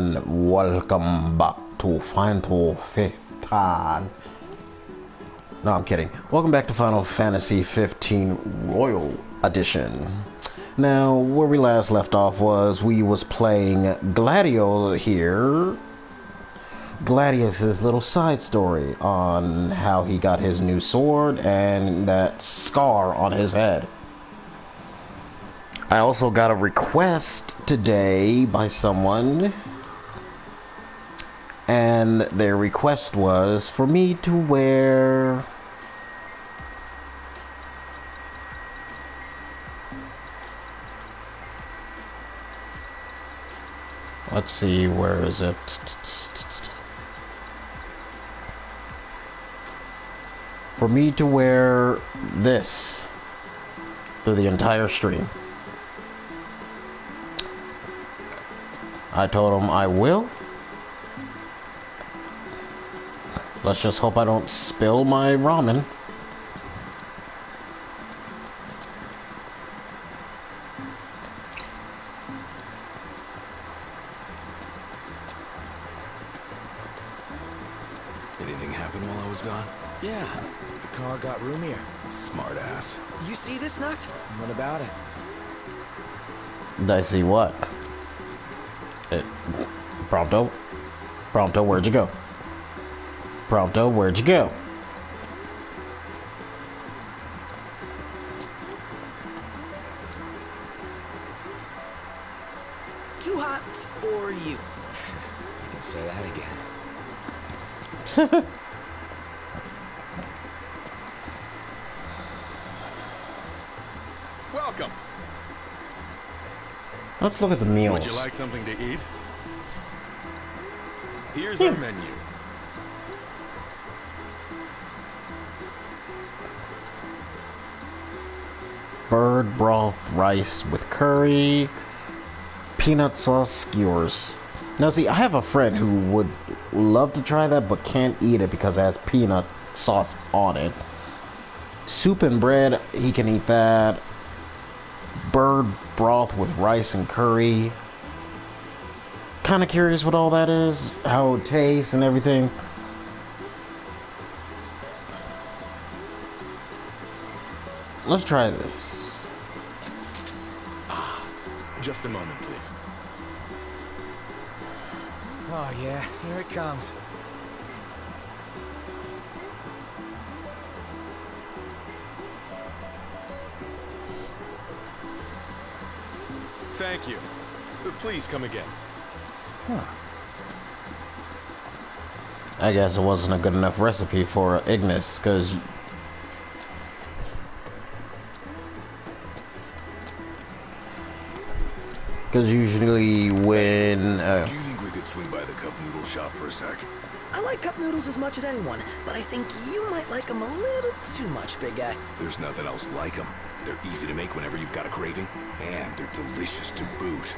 and welcome back to Final Fantasy. No, I'm kidding. Welcome back to Final Fantasy 15 Royal Edition. Now, where we last left off was we was playing Gladio here. Gladius, his little side story on how he got his new sword and that scar on his head. I also got a request today by someone, and their request was for me to wear let's see, where is it? For me to wear this through the entire stream. I told him I will. Let's just hope I don't spill my ramen. Anything happen while I was gone? Yeah, the car got roomier. Smart ass. You see this, Noct? What about it? Did I see what? Prompto? Prompto, where'd you go? Prompto, where'd you go? Too hot for you. You can say that again. Welcome. Let's look at the meals. Would you like something to eat? Here's our menu. Bird broth rice with curry, peanut sauce skewers. Now see, I have a friend who would love to try that but can't eat it because it has peanut sauce on it. Soup and bread, he can eat that. Bird broth with rice and curry. Kind of curious what all that is, how it tastes and everything. Let's try this. Just a moment, please. Oh yeah, here it comes. Thank you. Please come again. Huh. I guess it wasn't a good enough recipe for Ignis, because usually when Do you think we could swing by the cup noodle shop for a sec? I like cup noodles as much as anyone, but I think you might like them a little too much, big guy. There's nothing else like them. They're easy to make whenever you've got a craving, and they're delicious to boot.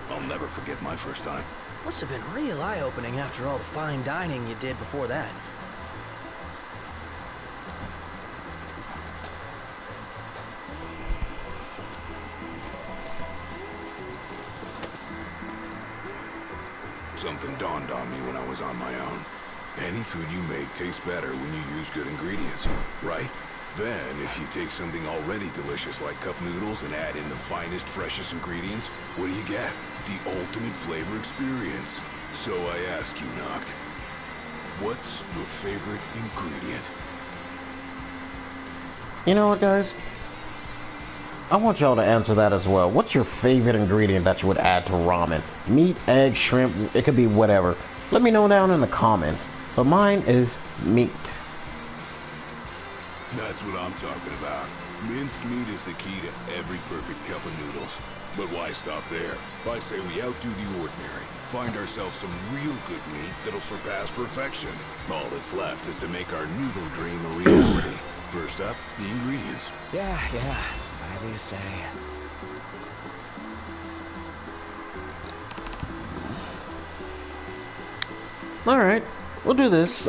I'll never forget my first time. Must have been real eye-opening after all the fine dining you did before that. Something dawned on me when I was on my own. Any food you make tastes better when you use good ingredients, right? Then, if you take something already delicious like cup noodles and add in the finest, freshest ingredients, what do you get? The ultimate flavor experience. So I ask you, Noct, what's your favorite ingredient? you know what, guys? I want y'all to answer that as well. What's your favorite ingredient that you would add to ramen? Meat, egg, shrimp, it could be whatever. Let me know down in the comments. But mine is meat. That's what I'm talking about. Minced meat is the key to every perfect cup of noodles. But why stop there? I say we outdo the ordinary. Find ourselves some real good meat that'll surpass perfection. All that's left is to make our noodle dream a reality. First up, the ingredients. Yeah, whatever you say. Alright, we'll do this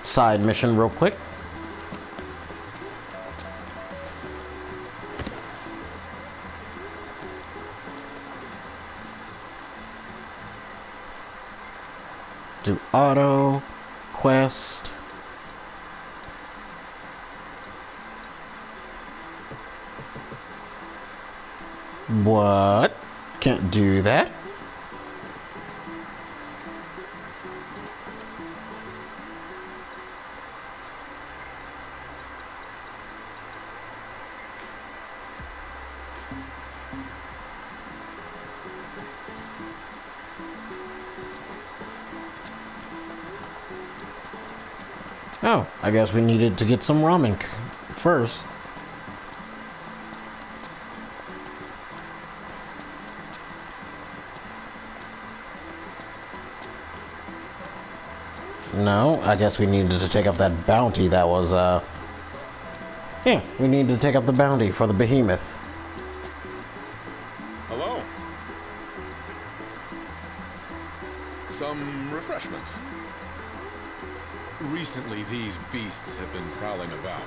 side mission real quick. do auto, quest. What? Can't do that? Oh, I guess we needed to get some ramen first. No, I guess we needed to take up that bounty that was, yeah, we needed to take up the bounty for the behemoth. Hello. Some refreshments. Recently, these beasts have been prowling about.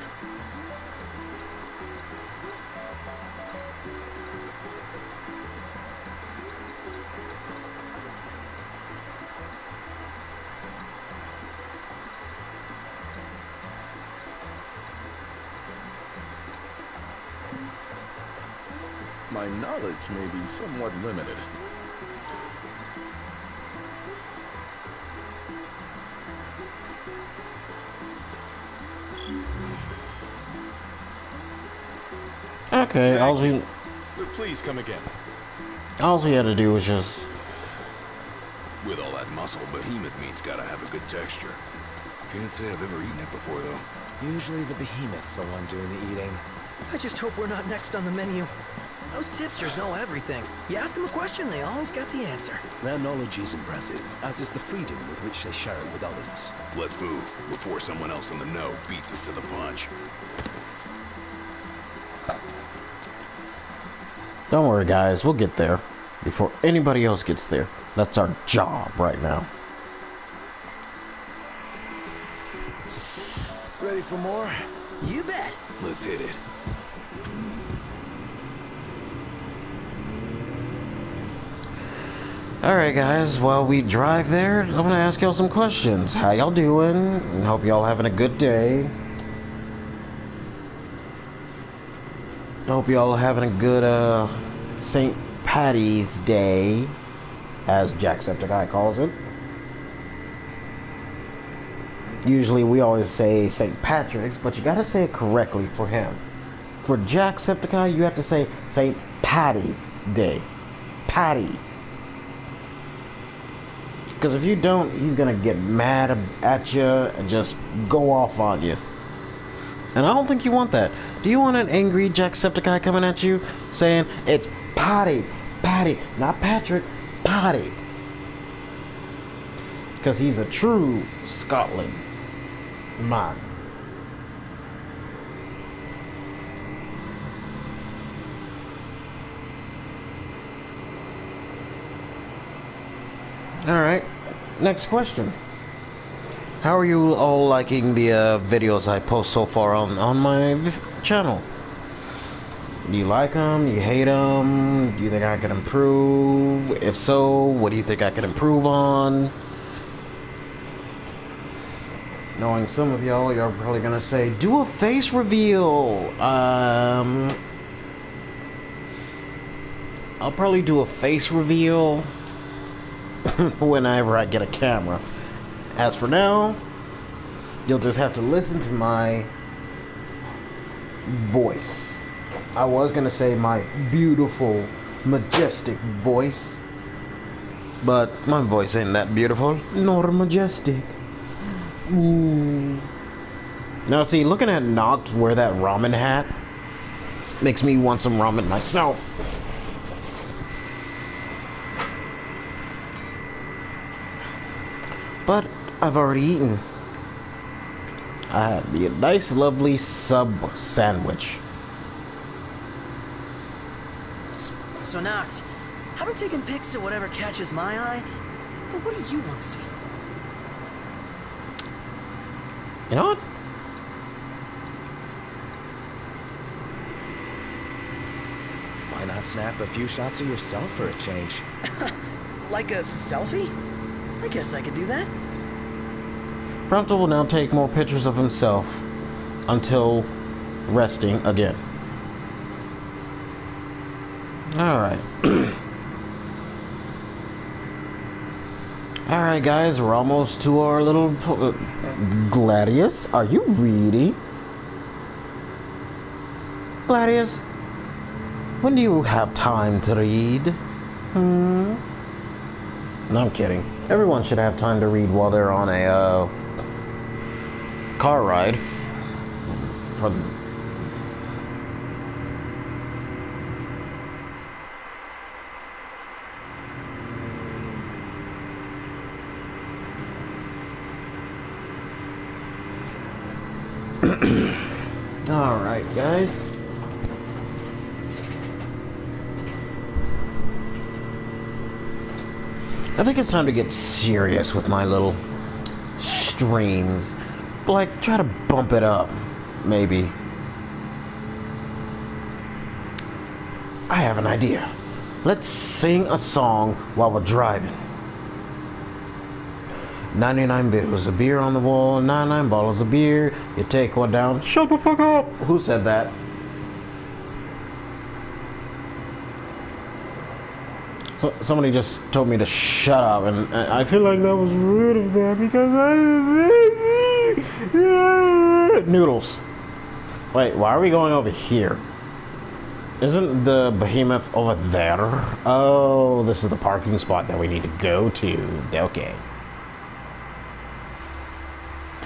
My knowledge may be somewhat limited. Okay, Please come again. all we had to do was just... With all that muscle, behemoth meat's gotta have a good texture. Can't say I've ever eaten it before, though. Usually the behemoth's the one doing the eating. I just hope we're not next on the menu. Those tipsters know everything. You ask them a question, they always got the answer. Their knowledge is impressive, as is the freedom with which they share it with others. Let's move, before someone else in the know beats us to the punch. Don't worry, guys, we'll get there before anybody else gets there. That's our job right now. Ready for more? You bet. Let's hit it. Alright, guys, while we drive there, I'm gonna ask y'all some questions. How y'all doing? And hope y'all having a good day. Hope y'all having a good, St. Patty's Day, as Jacksepticeye calls it. Usually we always say St. Patrick's, but you gotta say it correctly for him. For Jacksepticeye, you have to say St. Patty's Day. Patty. Because if you don't, he's gonna get mad at you and just go off on you. And I don't think you want that. Do you want an angry Jacksepticeye coming at you saying, it's Patty, Patty, not Patrick, Patty? Because he's a true Scotland man. Alright, next question. How are you all liking the videos I post so far on my channel? Do you like them? Do you hate them? Do you think I can improve? If so, what do you think I can improve on? Knowing some of y'all, you're probably gonna say, do a face reveal. I'll probably do a face reveal whenever I get a camera. As for now, you'll just have to listen to my voice. I was gonna say my beautiful, majestic voice, but my voice ain't that beautiful nor majestic. Ooh. Now see, looking at Noct wear that ramen hat makes me want some ramen myself. But I've already eaten. I had me a nice, lovely sub sandwich. So Noct, I've been taking pics of whatever catches my eye, but what do you want to see? You know what? Why not snap a few shots of yourself for a change? Like a selfie? I guess I could do that. Bronto will now take more pictures of himself until resting again. Alright. Alright guys, we're almost to our little... Gladius, are you ready? Gladius, when do you have time to read? No, I'm kidding. Everyone should have time to read while they're on a car ride. Alright, guys. I think it's time to get serious with my little streams. Like, try to bump it up, maybe. I have an idea. Let's sing a song while we're driving. 99 bills of beer on the wall, 99 bottles of beer. You take one down, shut the fuck up! Who said that? So, somebody just told me to shut up, and I feel like that was rude of them because Noodles. Wait, why are we going over here? Isn't the behemoth over there? Oh, this is the parking spot that we need to go to. Okay.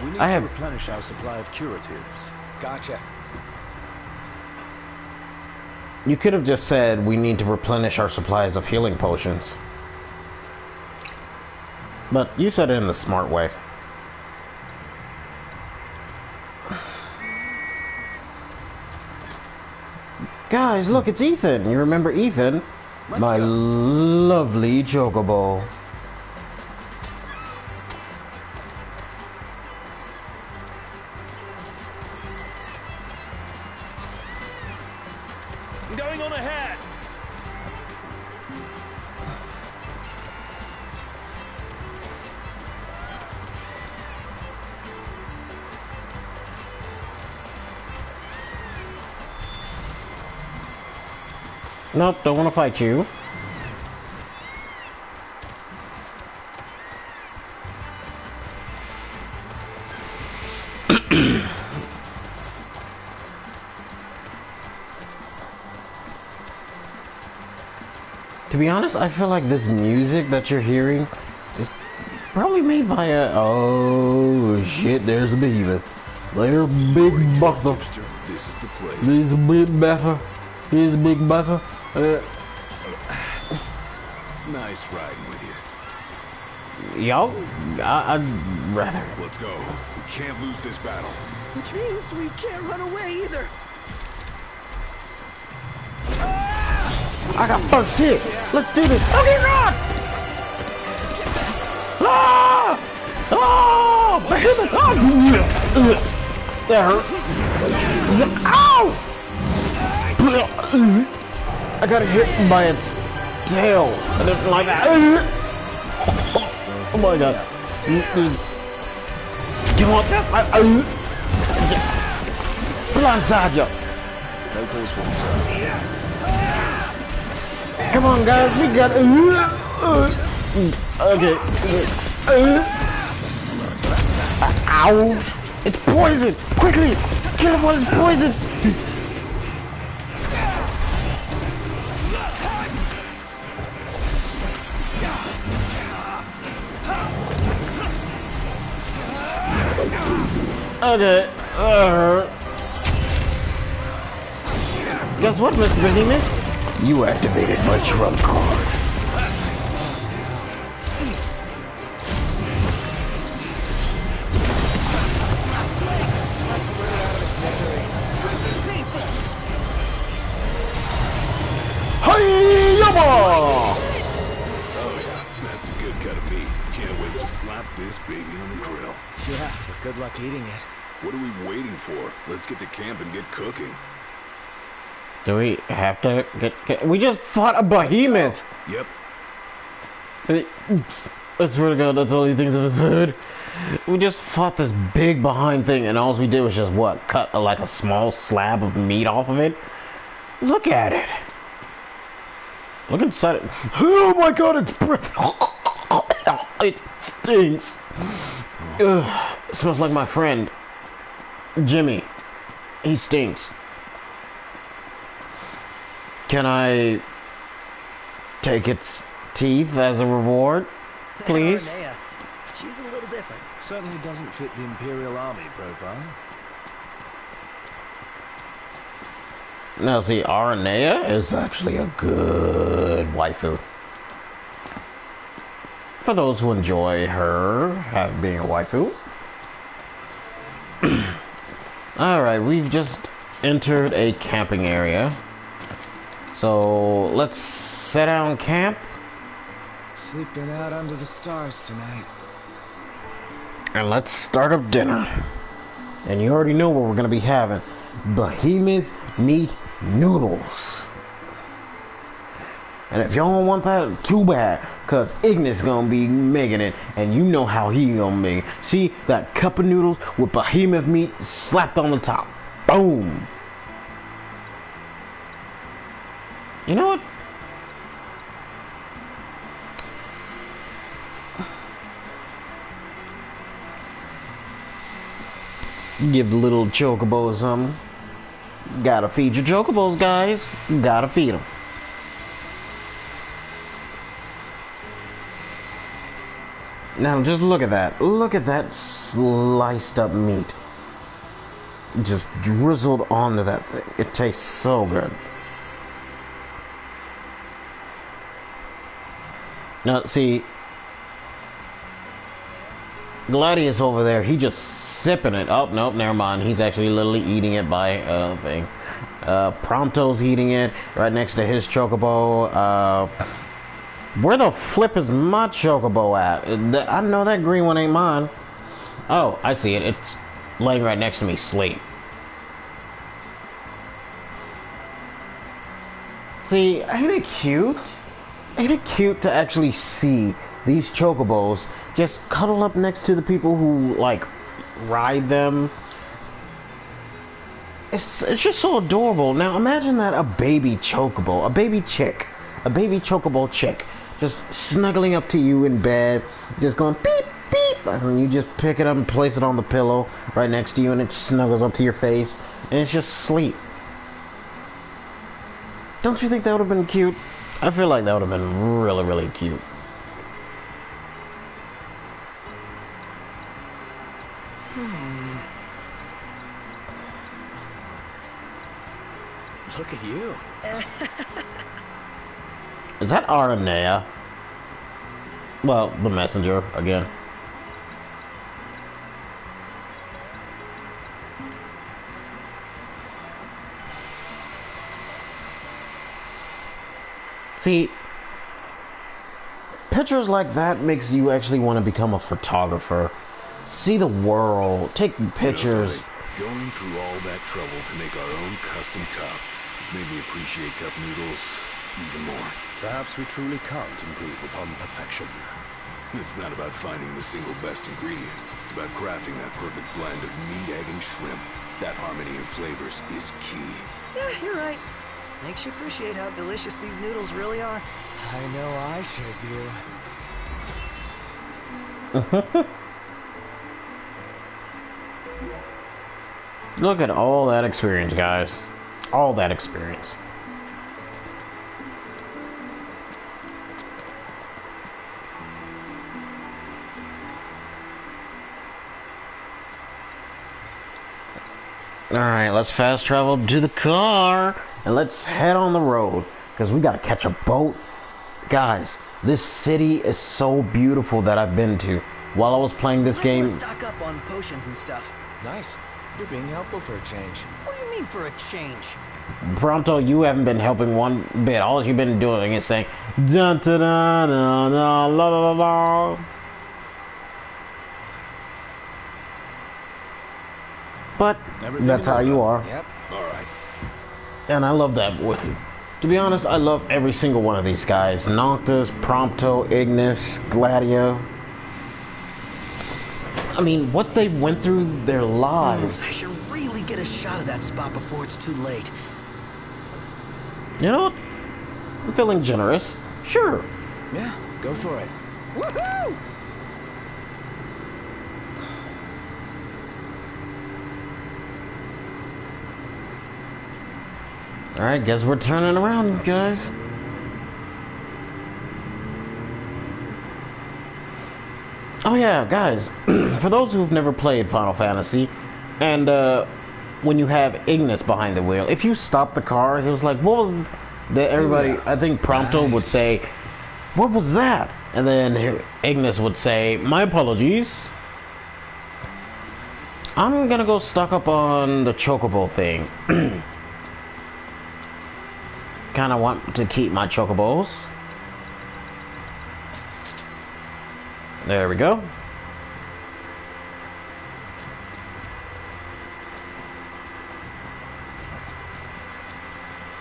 We need to replenish our supply of curatives. Gotcha. You could have just said we need to replenish our supplies of healing potions. But you said it in the smart way. Guys, look, it's Ethan. You remember Ethan? My lovely chocobo. Going on ahead. Nope, don't want to fight you. To be honest, I feel like this music that you're hearing is probably made by a... Oh shit, there's a behemoth. There's big buffer. This is the place. There's a big buffer. Here's a big buffer. Nice riding with you. Y'all, I'd rather. Let's go. We can't lose this battle. Which means we can't run away either. I got first hit. Let's do this. Okay, run! Ah! Oh! Behemoth! Oh! That hurt. Ow! I got hit by its tail. I didn't like that. Oh my god. You want that? Blindside you. No cause for concern. Come on, guys. We got. Okay. Ow! It's poison! Quickly! Kill him while it's poison! Okay. Guess what, Mr. Behemoth? You activated my trump card. Hi-yabba! Oh yeah, that's a good cut of meat. Can't wait to slap this baby on the grill. Yeah, but good luck eating it. What are we waiting for? Let's get to camp and get cooking. Do we have to get we just fought a behemoth. Yep. I swear to God, that's all he thinks of his food. We just fought this big behind thing, and all we did was just what? Cut like a small slab of meat off of it. Look at it. Look inside it. Oh my God, it's it stinks. Ugh, it smells like my friend Jimmy. He stinks. Can I take its teeth as a reward, please? Aranea, she's a little different. Certainly doesn't fit the Imperial Army profile. Now see, Aranea is actually a good waifu. For those who enjoy her being a waifu. Alright, we've just entered a camping area. So let's set down camp. Sleeping out under the stars tonight. And let's start up dinner. And you already know what we're gonna be having. Behemoth meat noodles. And if y'all don't want that, too bad, cause Ignis gonna be making it, and you know how he gonna make it. See that cup of noodles with behemoth meat slapped on the top. Boom. You know what? Give the little chocobos something. Gotta feed your chocobos, guys. Gotta feed them. Now just look at that. Look at that sliced up meat. Just drizzled onto that thing. It tastes so good. Now see, Gladius over there, he just sipping it. Oh, nope, never mind. He's actually literally eating it by thing. Prompto's eating it right next to his chocobo. Where the flip is my chocobo at? I know that green one ain't mine. Oh, I see it. It's laying right next to me, sleep. See, ain't it cute? Ain't it cute to actually see these chocobos just cuddle up next to the people who, like, ride them? It's just so adorable. Now, imagine that a baby chocobo, a baby chocobo chick, just snuggling up to you in bed, just going beep, beep, and you just pick it up and place it on the pillow right next to you, and it snuggles up to your face, and it's just sleep. Don't you think that would have been cute? I feel like that would have been really, really cute. Look at you. Is that Aranea? Well, the messenger again. See, pictures like that makes you actually want to become a photographer. See the world, take pictures. That's right. Going through all that trouble to make our own custom cup, it's made me appreciate cup noodles even more. Perhaps we truly can't improve upon perfection. It's not about finding the single best ingredient. It's about crafting that perfect blend of meat, egg, and shrimp. That harmony of flavors is key. Yeah, you're right. Makes you appreciate how delicious these noodles really are. I know I sure do. Look at all that experience, guys. All that experience. Alright, let's fast travel to the car and let's head on the road because we gotta catch a boat. Guys, this city is so beautiful that I've been to. While I was playing this game, Stock up on potions and stuff. Nice. You're being helpful for a change. What do you mean for a change? Prompto, you haven't been helping one bit. All you've been doing is saying dun dun dun dun dun la la la. But that's how you are. Yep. All right. And I love that with you. To be honest, I love every single one of these guys. Noctis, Prompto, Ignis, Gladio. I mean, what they went through their I lives. should really get a shot of that spot before it's too late. You know what? I'm feeling generous. Sure. Yeah, go for it. Woohoo! Alright, guess we're turning around, guys. Oh yeah, guys, for those who've never played Final Fantasy, and when you have Ignis behind the wheel, if you stop the car, he was like, what was that? Everybody, I think Prompto would say, what was that? And then Ignis would say, my apologies. I'm gonna go stock up on the Chocobo thing. Kinda want to keep my Chocobos. There we go.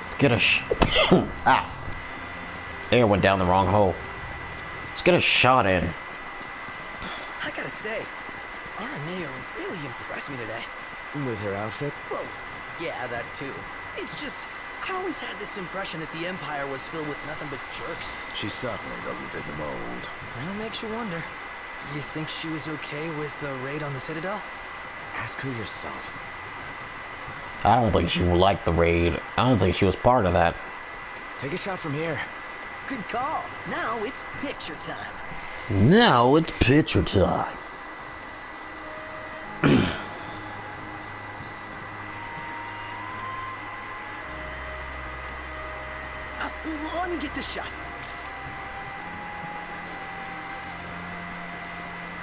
Let's get a ah. Air went down the wrong hole. Let's get a shot in. I gotta say, Aranea really impressed me today. With her outfit? Well, yeah, that too. It's just, I always had this impression that the Empire was filled with nothing but jerks. She certainly doesn't fit the mold. Really makes you wonder. You think she was okay with the raid on the Citadel? Ask her yourself. I don't think she liked the raid. I don't think she was part of that. Take a shot from here. Good call. Now it's picture time. Now it's picture time. Let me get this shot.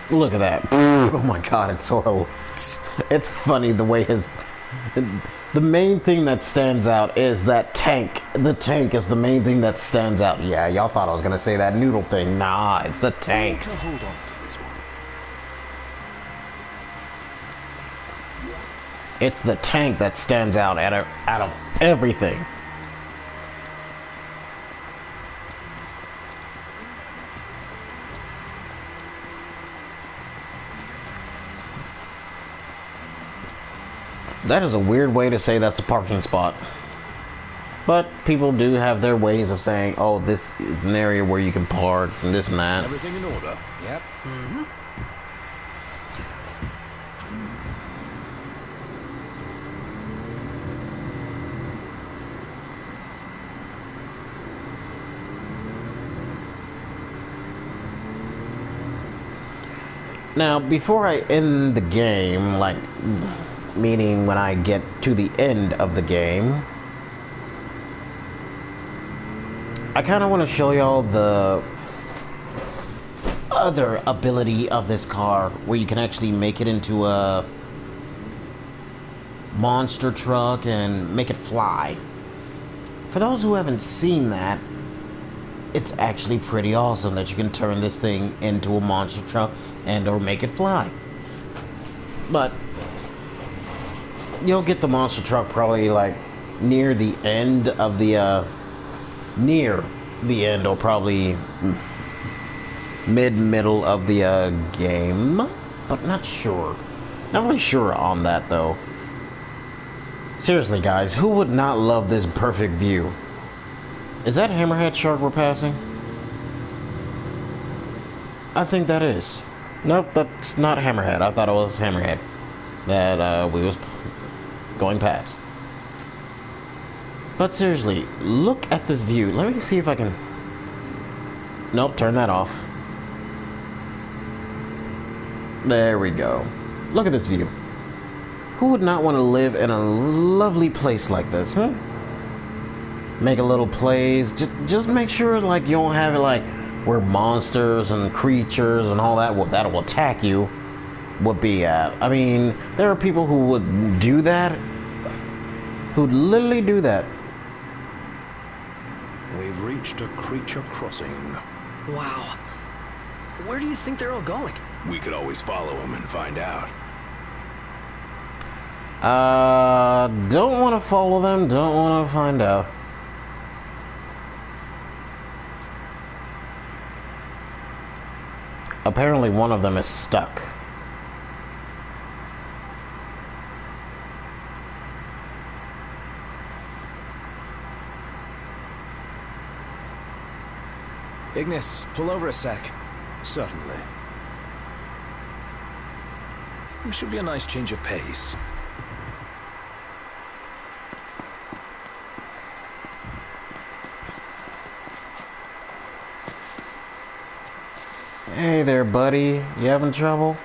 Look at that. Oh my god, it's so... It's funny the way his... The main thing that stands out is that tank. The tank is the main thing that stands out. Yeah, y'all thought I was gonna say that noodle thing. Nah, it's the tank. To hold on to this one. It's the tank that stands out out of everything. That is a weird way to say that's a parking spot. But people do have their ways of saying, oh, this is an area where you can park and this and that. Everything in order? Yep. Mm-hmm. Now, before I end the game, like, meaning when I get to the end of the game, I kind of want to show y'all the other ability of this car, where you can actually make it into a monster truck and make it fly. For those who haven't seen that, it's actually pretty awesome that you can turn this thing into a monster truck and or make it fly. But you'll get the monster truck probably like near the end of the or probably middle of the game, but not sure. Not really sure on that though. Seriously guys, who would not love this perfect view? Is that Hammerhead Shark we're passing? I think that is. Nope, that's not Hammerhead. I thought it was Hammerhead that we was going past. But seriously, look at this view. Let me see if I can... Nope, turn that off. There we go. Look at this view. Who would not want to live in a lovely place like this, huh? Make a little plays. Just make sure like you don't have it like where monsters and creatures and all that will attack you would be at. I mean, there are people who would do that, who'd literally do that. We've reached a creature crossing. Wow. Where do you think they're all going? We could always follow them and find out. Don't want to follow them, don't want to find out. Apparently one of them is stuck. Ignis, pull over a sec. Certainly. Should be a nice change of pace. Hey there, buddy. You having trouble?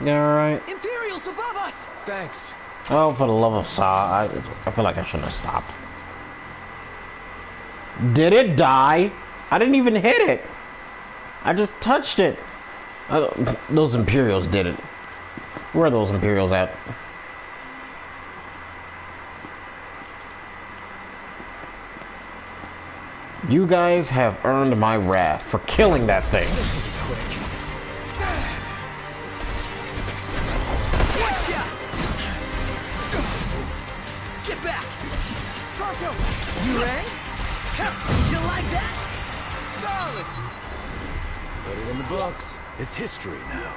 You alright? Imperials above us! Thanks. Oh, for the love of Saw, I feel like I shouldn't have stopped. Did it die? I didn't even hit it. I just touched it. Those Imperials did it. Where are those Imperials at? You guys have earned my wrath for killing that thing. Get back! Pronto! You rang? You like that? Solid! Put it in the books. It's history now.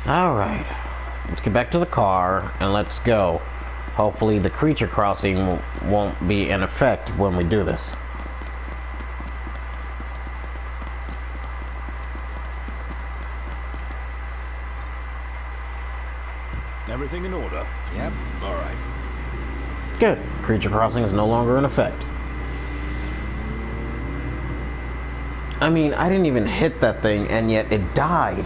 Alright. Let's get back to the car and let's go. Hopefully the creature crossing won't be in effect when we do this. Everything in order? Yep. All right. Good. Creature crossing is no longer in effect. I mean, I didn't even hit that thing and yet it died.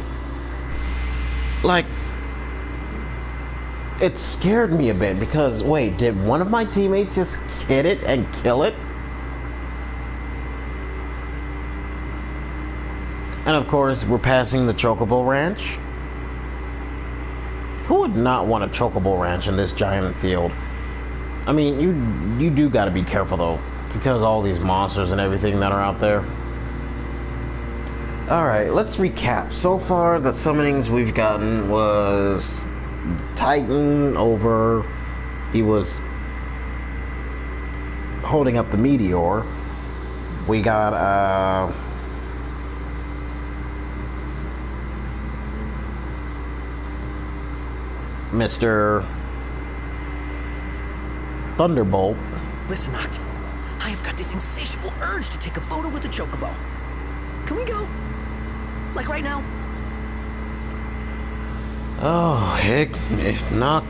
Like, it scared me a bit because, wait, did one of my teammates just hit it and kill it? And of course, we're passing the Chocobo Ranch. Who would not want a Chocobo Ranch in this giant field? I mean, you do gotta be careful though, because all these monsters and everything that are out there. Alright, let's recap. So far, the summonings we've gotten was Titan over. He was holding up the meteor. We got, Mr. Thunderbolt. Listen, Noct. I have got this insatiable urge to take a photo with the Chocobo. Can we go? Like right now? Oh, heck, not,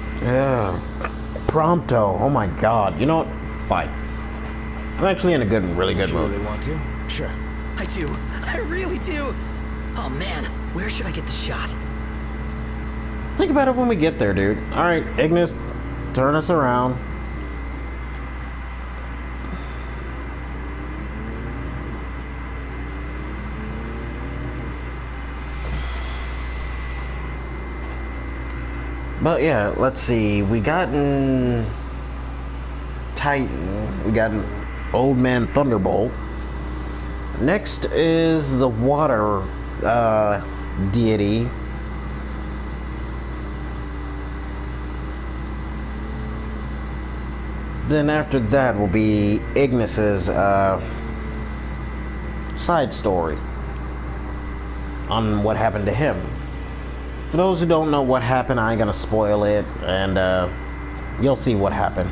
pronto. Oh my god. You know what? Fine. I'm actually in a really good Do you mood. really want to? Sure. I do. I really do. Oh man, where should I get the shot? Think about it when we get there, dude. Alright, Ignis, turn us around. But yeah, let's see. We gotten Titan. We got an Old Man Thunderbolt. Next is the water deity. Then after that will be Ignis's side story on what happened to him. For those who don't know what happened, I ain't gonna spoil it, and you'll see what happened.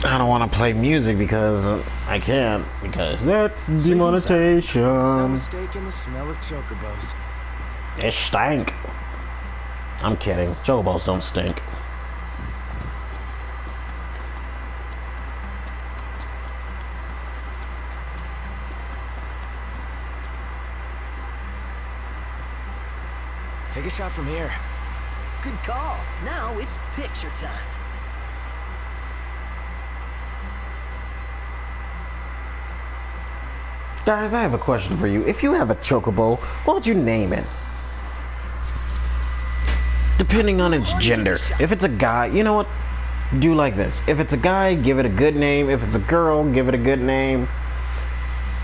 I don't want to play music because I can't, because that's demonetization. No mistake in the smell of chocobos. It stank. I'm kidding. Chocobos don't stink. Take a shot from here. Good call. Now it's picture time. Guys, I have a question for you. If you have a chocobo, what would you name it? Depending on its gender. If it's a guy, you know what? Do like this. If it's a guy, give it a good name. If it's a girl, give it a good name.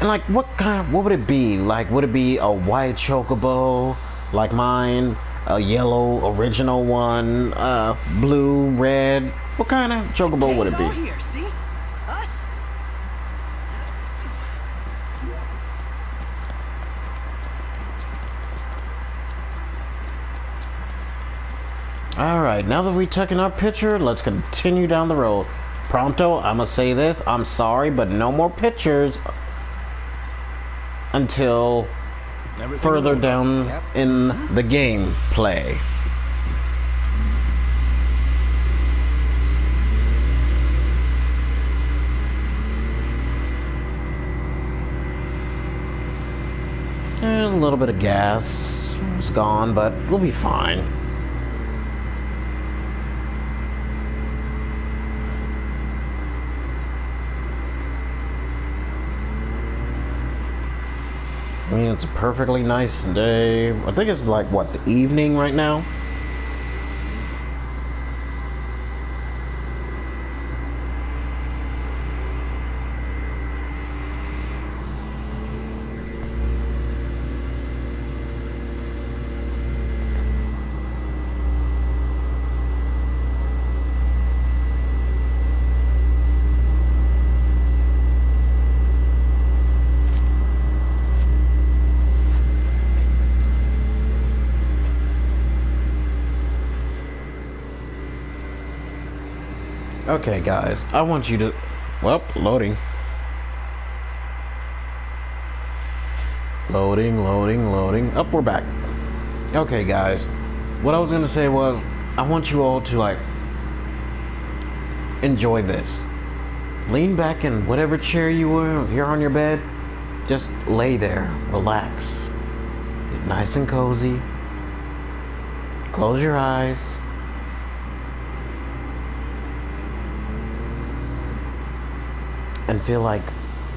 And like, what would it be? Like, would it be a white chocobo, like mine? A yellow original one? Blue, red? What kind of chocobo would it be? All here, see? Us? Alright, now that we've taken our picture, let's continue down the road. Pronto, I'ma say this, I'm sorry, but no more pictures until further down in the gameplay. And a little bit of gas is gone, but we'll be fine. I mean, it's a perfectly nice day. I think it's like, what, the evening right now? Okay, guys, I want you to... Well, loading. Loading. Up, we're back. Okay, guys. What I was gonna say was, I want you all to, like, enjoy this. Lean back in whatever chair you were here on your bed. Just lay there, relax. Get nice and cozy. Close your eyes. And feel like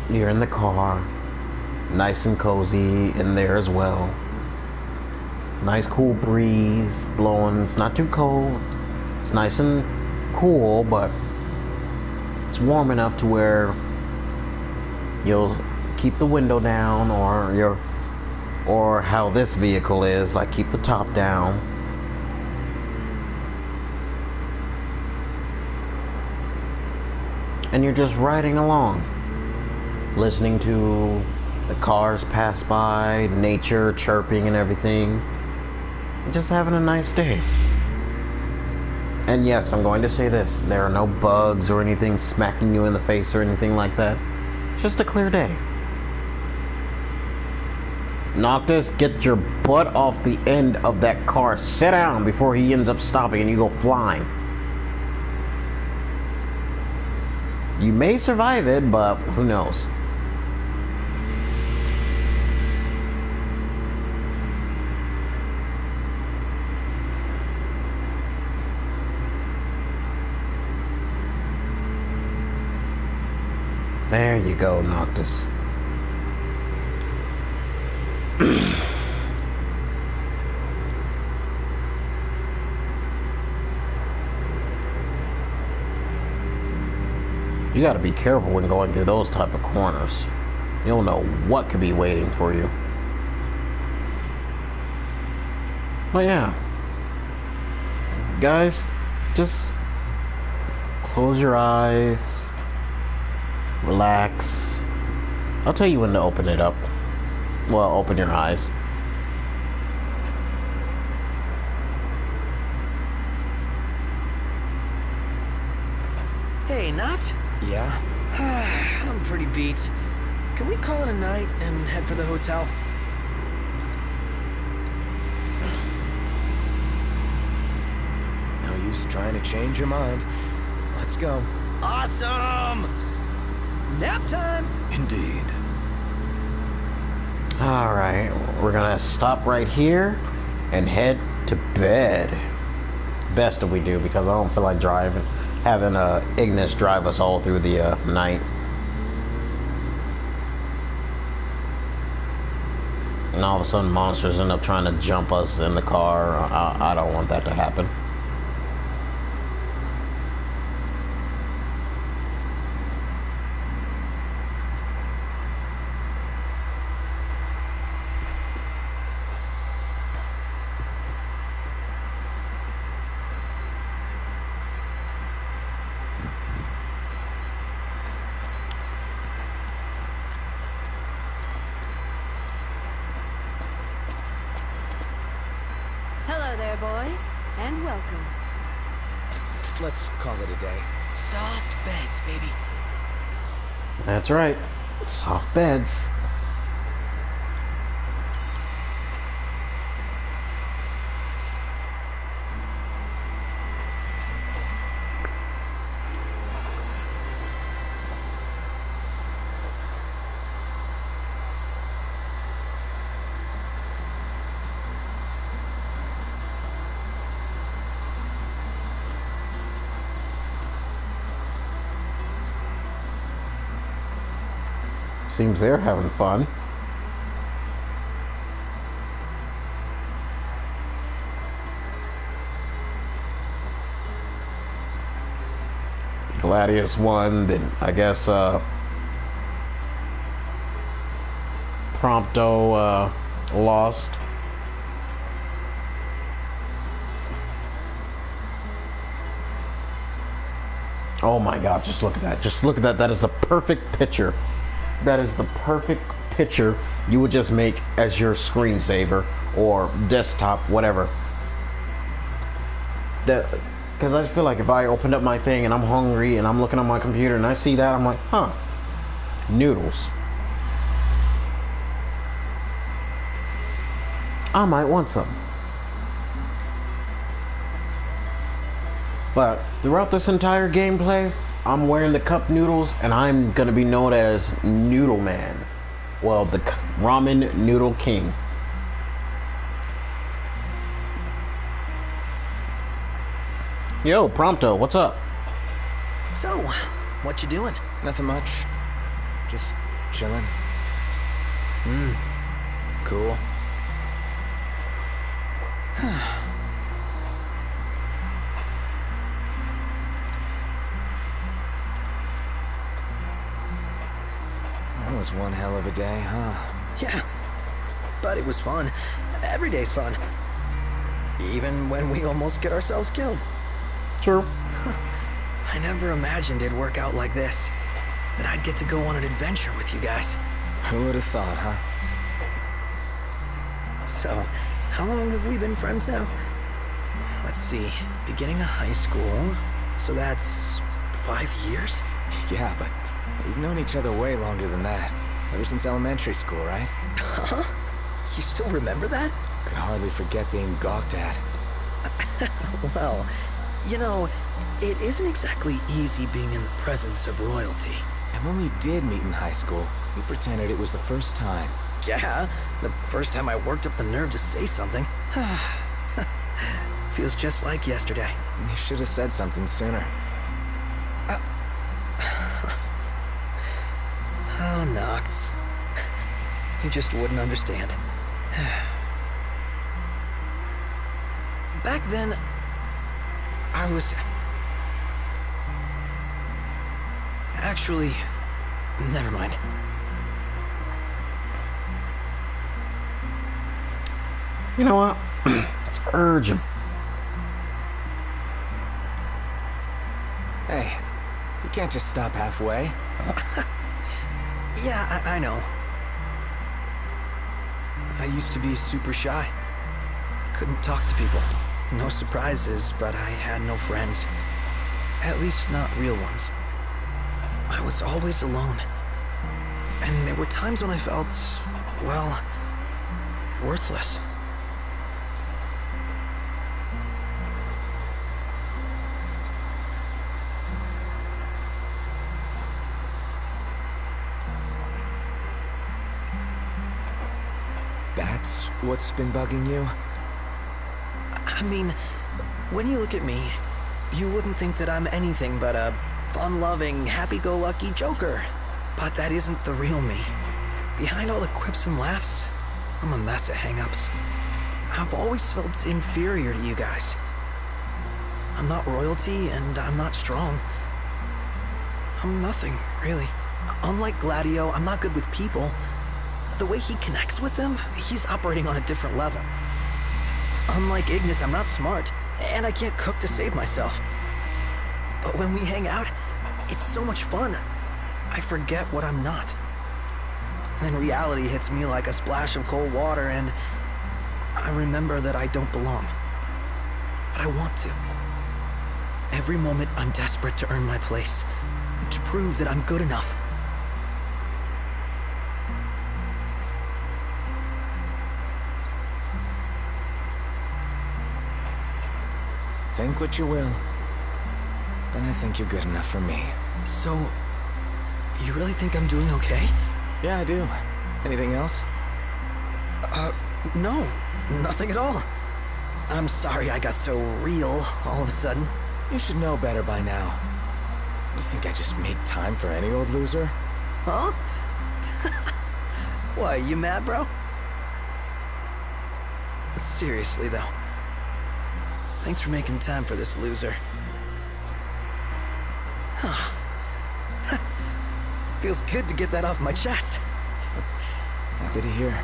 you're in the car, nice and cozy in there as well. Nice cool breeze blowing. It's not too cold. It's nice and cool, but it's warm enough to where you'll keep the window down, or how this vehicle is, like keep the top down. And you're just riding along, listening to the cars pass by, nature chirping and everything, just having a nice day. And yes, I'm going to say this, there are no bugs or anything smacking you in the face or anything like that. It's just a clear day. Noctis, get your butt off the end of that car. Sit down before he ends up stopping and you go flying. You may survive it, but who knows? There you go, Noctis. You gotta be careful when going through those type of corners. You don't know what could be waiting for you. But yeah. Guys, just close your eyes. Relax. I'll tell you when to open it up. Well, open your eyes. Hey, Not? Yeah? I'm pretty beat. Can we call it a night and head for the hotel? No use trying to change your mind. Let's go. Awesome! Nap time! Indeed. Alright, we're gonna stop right here and head to bed. Best that we do, because I don't feel like driving. Having Ignis drive us all through the night. And all of a sudden monsters end up trying to jump us in the car. I don't want that to happen. Hello there, boys, and welcome. let's call it a day. Soft beds, baby. That's right. Soft beds. Seems they're having fun. Gladius won, then I guess Prompto lost. Oh my god, just look at that. Just look at that. That is the perfect picture. That is the perfect picture you would just make as your screensaver or desktop, whatever. Because I feel like if I opened up my thing and I'm hungry and I'm looking on my computer and I see that, I'm like, huh, noodles. I might want some. But throughout this entire gameplay, I'm wearing the cup noodles, and I'm gonna be known as Noodle Man. Well, the Ramen Noodle King. Yo, Prompto, what's up? So, what you doing? Nothing much. Just chilling. Cool. That was one hell of a day, huh? Yeah, but it was fun. Every day's fun. Even when we almost get ourselves killed. True. I never imagined it'd work out like this. That I'd get to go on an adventure with you guys. Who would have thought, huh? So, how long have we been friends now? Let's see, beginning of high school. So that's 5 years? Yeah, but we've known each other way longer than that. Ever since elementary school, right? Huh? You still remember that? Could hardly forget being gawked at. Well, you know, it isn't exactly easy being in the presence of royalty. And when we did meet in high school, we pretended it was the first time. Yeah, the first time I worked up the nerve to say something. Feels just like yesterday. You should have said something sooner. Oh, Noct. You just wouldn't understand. Back then, I was... Actually, never mind. You know what? It's urgent. Hey, you can't just stop halfway. Yeah, I know. I used to be super shy. Couldn't talk to people. No surprises, but I had no friends. At least not real ones. I was always alone. And there were times when I felt, well, worthless. That's what's been bugging you? I mean, when you look at me, you wouldn't think that I'm anything but a fun-loving, happy-go-lucky joker. But that isn't the real me. Behind all the quips and laughs, I'm a mess of hang-ups. I've always felt inferior to you guys. I'm not royalty, and I'm not strong. I'm nothing, really. Unlike Gladio, I'm not good with people. The way he connects with them, he's operating on a different level. Unlike Ignis, I'm not smart, and I can't cook to save myself. But when we hang out, it's so much fun. I forget what I'm not. Then reality hits me like a splash of cold water, and I remember that I don't belong. But I want to. Every moment, I'm desperate to earn my place, to prove that I'm good enough. Think what you will, but I think you're good enough for me. So, you really think I'm doing okay? Yeah, I do. Anything else? No, nothing at all. I'm sorry I got so real all of a sudden. You should know better by now. You think I just make time for any old loser? Huh? Why, you mad, bro? Seriously, though. Thanks for making time for this loser. Huh. Feels good to get that off my chest. Happy to hear.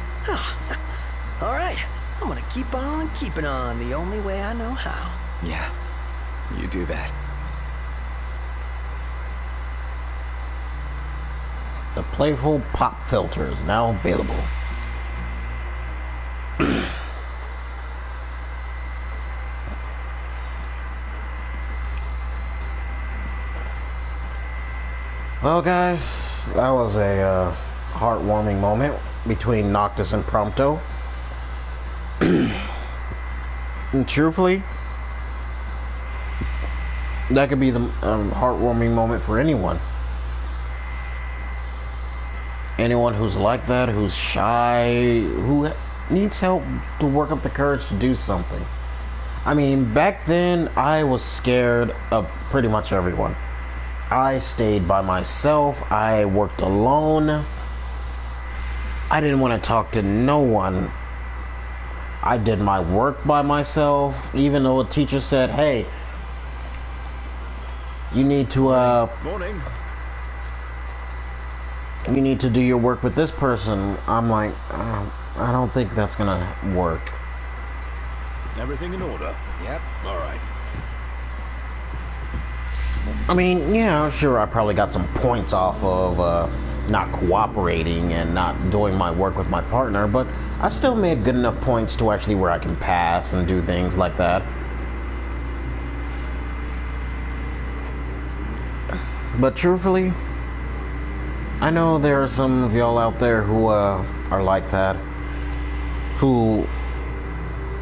All right, I'm gonna keep on keeping on the only way I know how. Yeah, you do that. The Playful Pop Filter is now available. Well, guys, that was a heartwarming moment between Noctis and Prompto. And truthfully, that could be the heartwarming moment for anyone. Anyone who's like that, who's shy, who needs help to work up the courage to do something. I mean, back then, I was scared of pretty much everyone. I stayed by myself. I worked alone. I didn't want to talk to no one. I did my work by myself, even though a teacher said, hey, you need to, Morning. you need to do your work with this person. I'm like, I don't think that's gonna work. Everything in order? Yep. All right. I mean, yeah, sure, I probably got some points off of not cooperating and not doing my work with my partner, but I still made good enough points to actually where I can pass and do things like that. But truthfully, I know there are some of y'all out there who are like that, who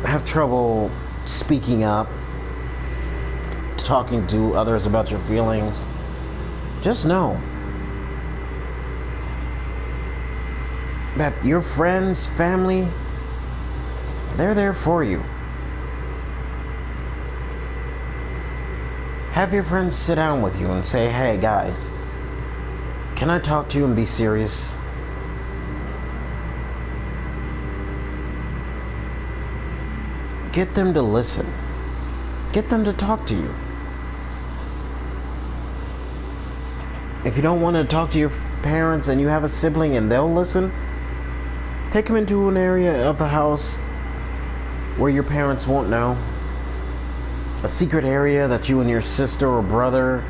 have trouble speaking up, talking to others about your feelings. Just know that your friends, family, they're there for you. Have your friends sit down with you and say, hey guys, can I talk to you and be serious? Get them to listen. Get them to talk to you. If you don't want to talk to your parents and you have a sibling and they'll listen, take them into an area of the house where your parents won't know. A secret area that you and your sister or brother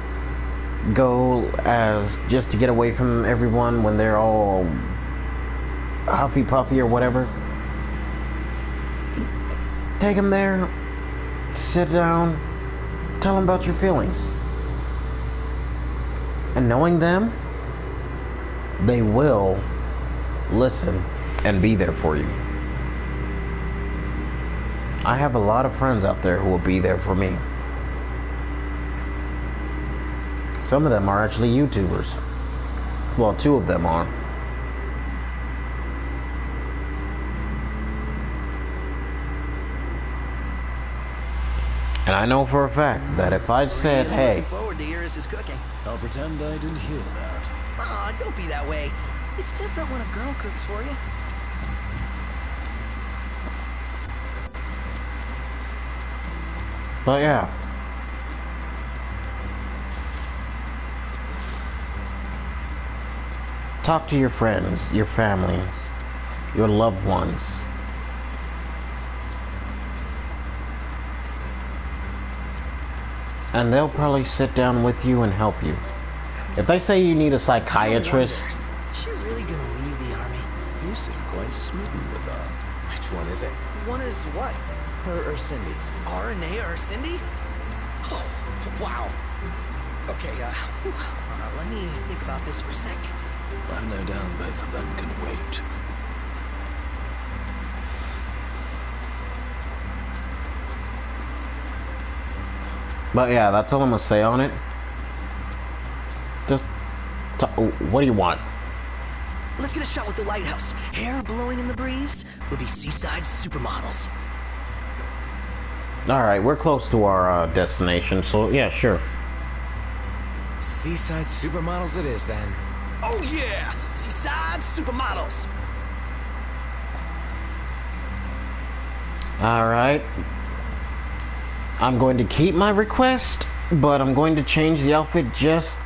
go as just to get away from everyone when they're all huffy puffy or whatever. Take them there, sit down, tell them about your feelings. And knowing them, they will listen and be there for you. I have a lot of friends out there who will be there for me. Some of them are actually YouTubers. Well, 2 of them are. And I know for a fact that if I said, hey, Looking forward to Iris' cooking. I'll pretend I didn't hear that. Aw, don't be that way. It's different when a girl cooks for you. but yeah. Talk to your friends, your families, your loved ones. And they'll probably sit down with you and help you. If they say you need a psychiatrist, Is she really gonna leave the army? You seem quite smitten with her. Which one is it? One is what? Her or Cindy? RNA or Cindy? Oh, Wow. Okay, let me think about this for a sec. I've no doubt both of them can wait. But yeah, that's all I'm gonna say on it. Just, what do you want? Let's get a shot with the lighthouse. Hair blowing in the breeze would be seaside supermodels. All right, we're close to our destination, so yeah, sure. Seaside supermodels it is, then. Oh yeah! Seaside supermodels! All right. I'm going to keep my request, but I'm going to change the outfit just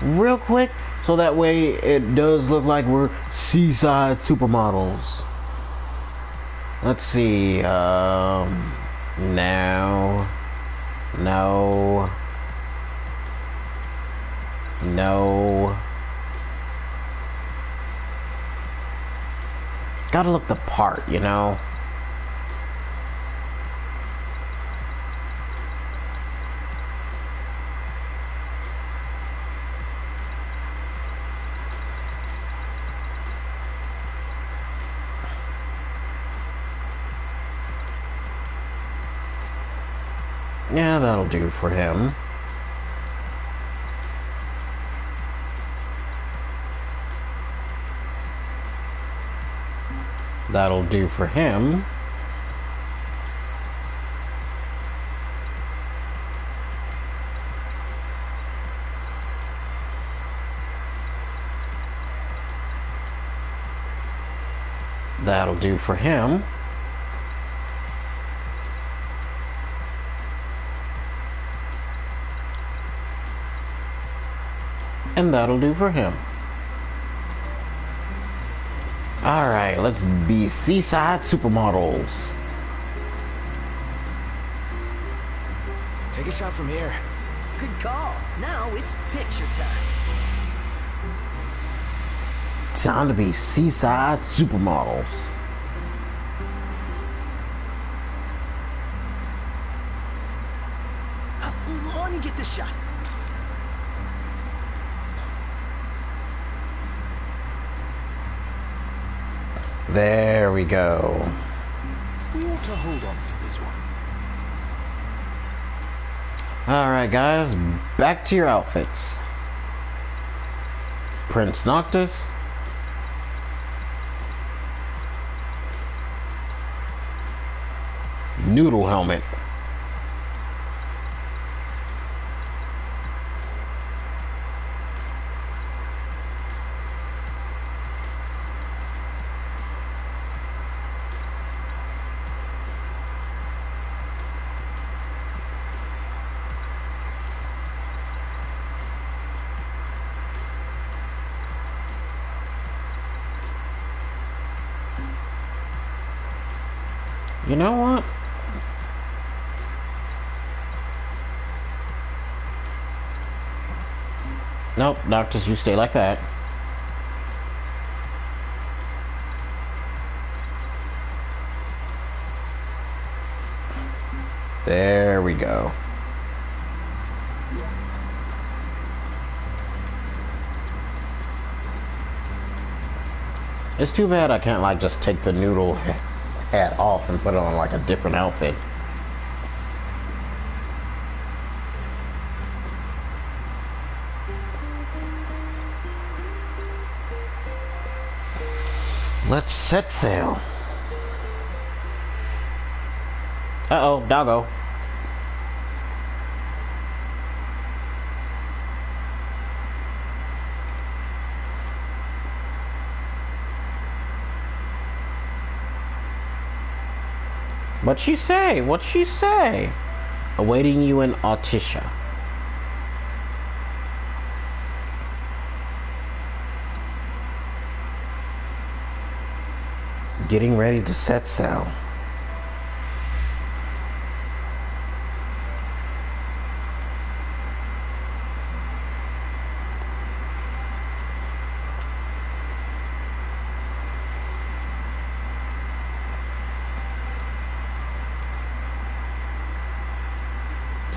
real quick, so that way it does look like we're seaside supermodels. Let's see, no. Gotta look the part, you know? Yeah, that'll do for him. That'll do for him. That'll do for him. And that'll do for him. Alright, let's be seaside supermodels. Take a shot from here. Good call. Now it's picture time. Time to be seaside supermodels. Let me get this shot. There we go. We ought to hold on to this one. Alright guys, back to your outfits. Prince Noctis. Noodle helmet. You know what? Nope, Noctis, you stay like that. There we go. It's too bad I can't like just take the noodle hat off and put it on like a different outfit. Let's set sail. Uh-oh, doggo. What'd she say? What'd she say? Awaiting you in Autisha. Getting ready to set sail.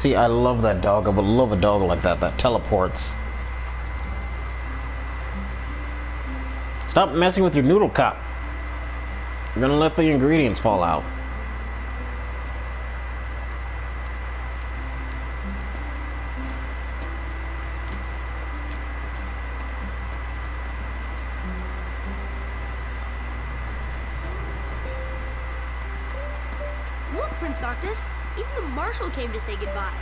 See, I love that dog. I would love a dog like that that teleports. Stop messing with your noodle cup. You're gonna let the ingredients fall out. Look, Prince Noctis, even the marshal came to say goodbye.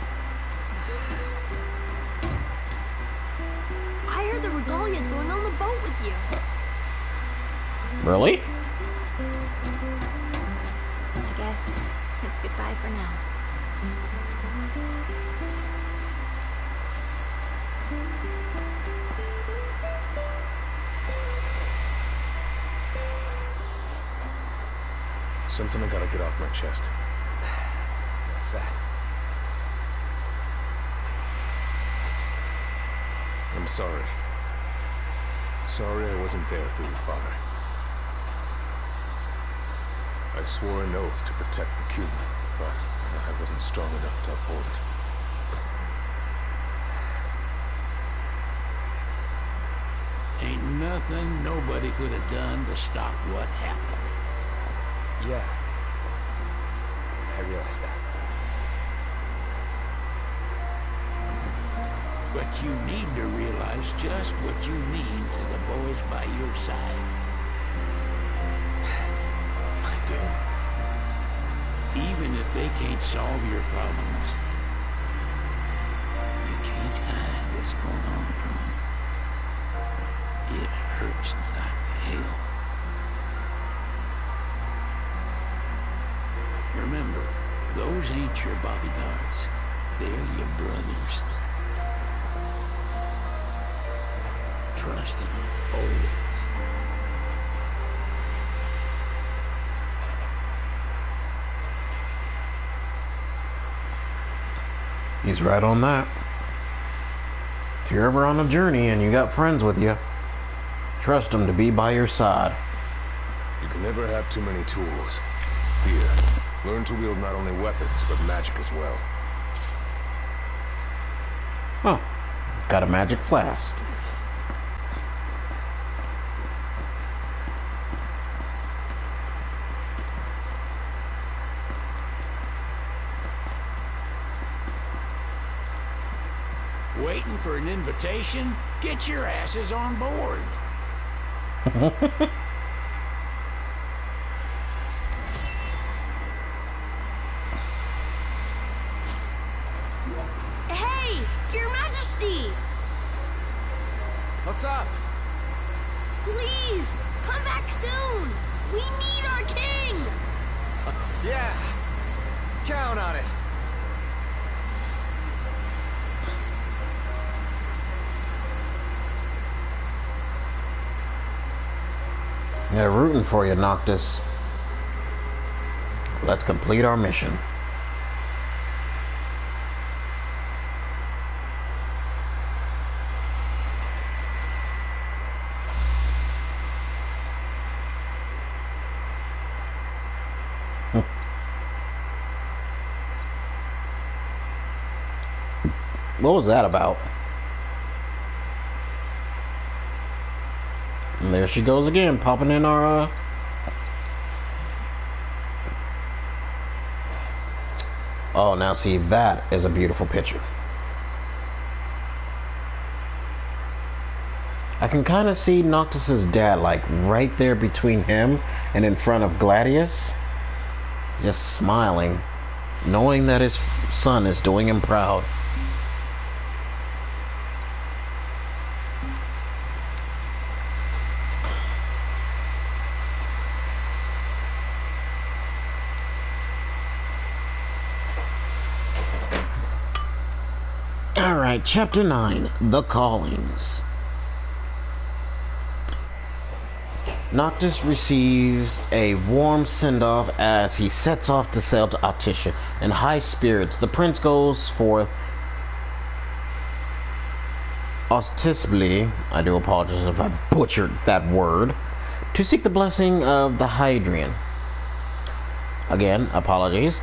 I heard the Regalia's going on the boat with you. Really? I guess it's goodbye for now. Something I gotta get off my chest. What's that? I'm sorry. Sorry I wasn't there for your father. I swore an oath to protect the cube, but I wasn't strong enough to uphold it. Ain't nothing nobody could have done to stop what happened. Yeah. I realize that. But you need to realize just what you mean to the boys by your side. I do. Even if they can't solve your problems, you can't hide what's going on from them. It hurts like hell. Remember, those ain't your bodyguards. They're your brothers. Trust in them always. He's right on that. If you're ever on a journey and you got friends with you, trust them to be by your side. You can never have too many tools. Here, learn to wield not only weapons, but magic as well. Oh, got a magic flask. Waiting for an invitation? Get your asses on board. Hey, Your Majesty! What's up? Please, come back soon! We need our king! Yeah. Count on it. They're rooting for you, Noctis. Let's complete our mission. What was that about? And there she goes again, popping in our, Oh, now see, that is a beautiful picture. I can kind of see Noctis's dad, like, right there between him and in front of Gladius. Just smiling, knowing that his son is doing him proud. Alright, Chapter 9, The Callings. Noctis receives a warm send-off as he sets off to sail to Atisha. In high spirits, the prince goes forth ostensibly, I do apologize if I butchered that word, to seek the blessing of the Hydrian. Again, apologies.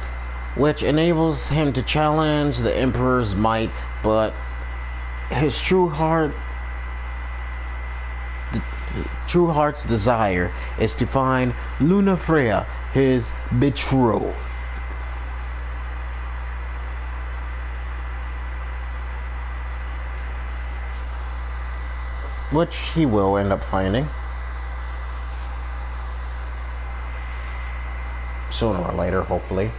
which enables him to challenge the Emperor's might, but his true heart's desire is to find Lunafreya, his betrothed. Which he will end up finding. Sooner or later, hopefully.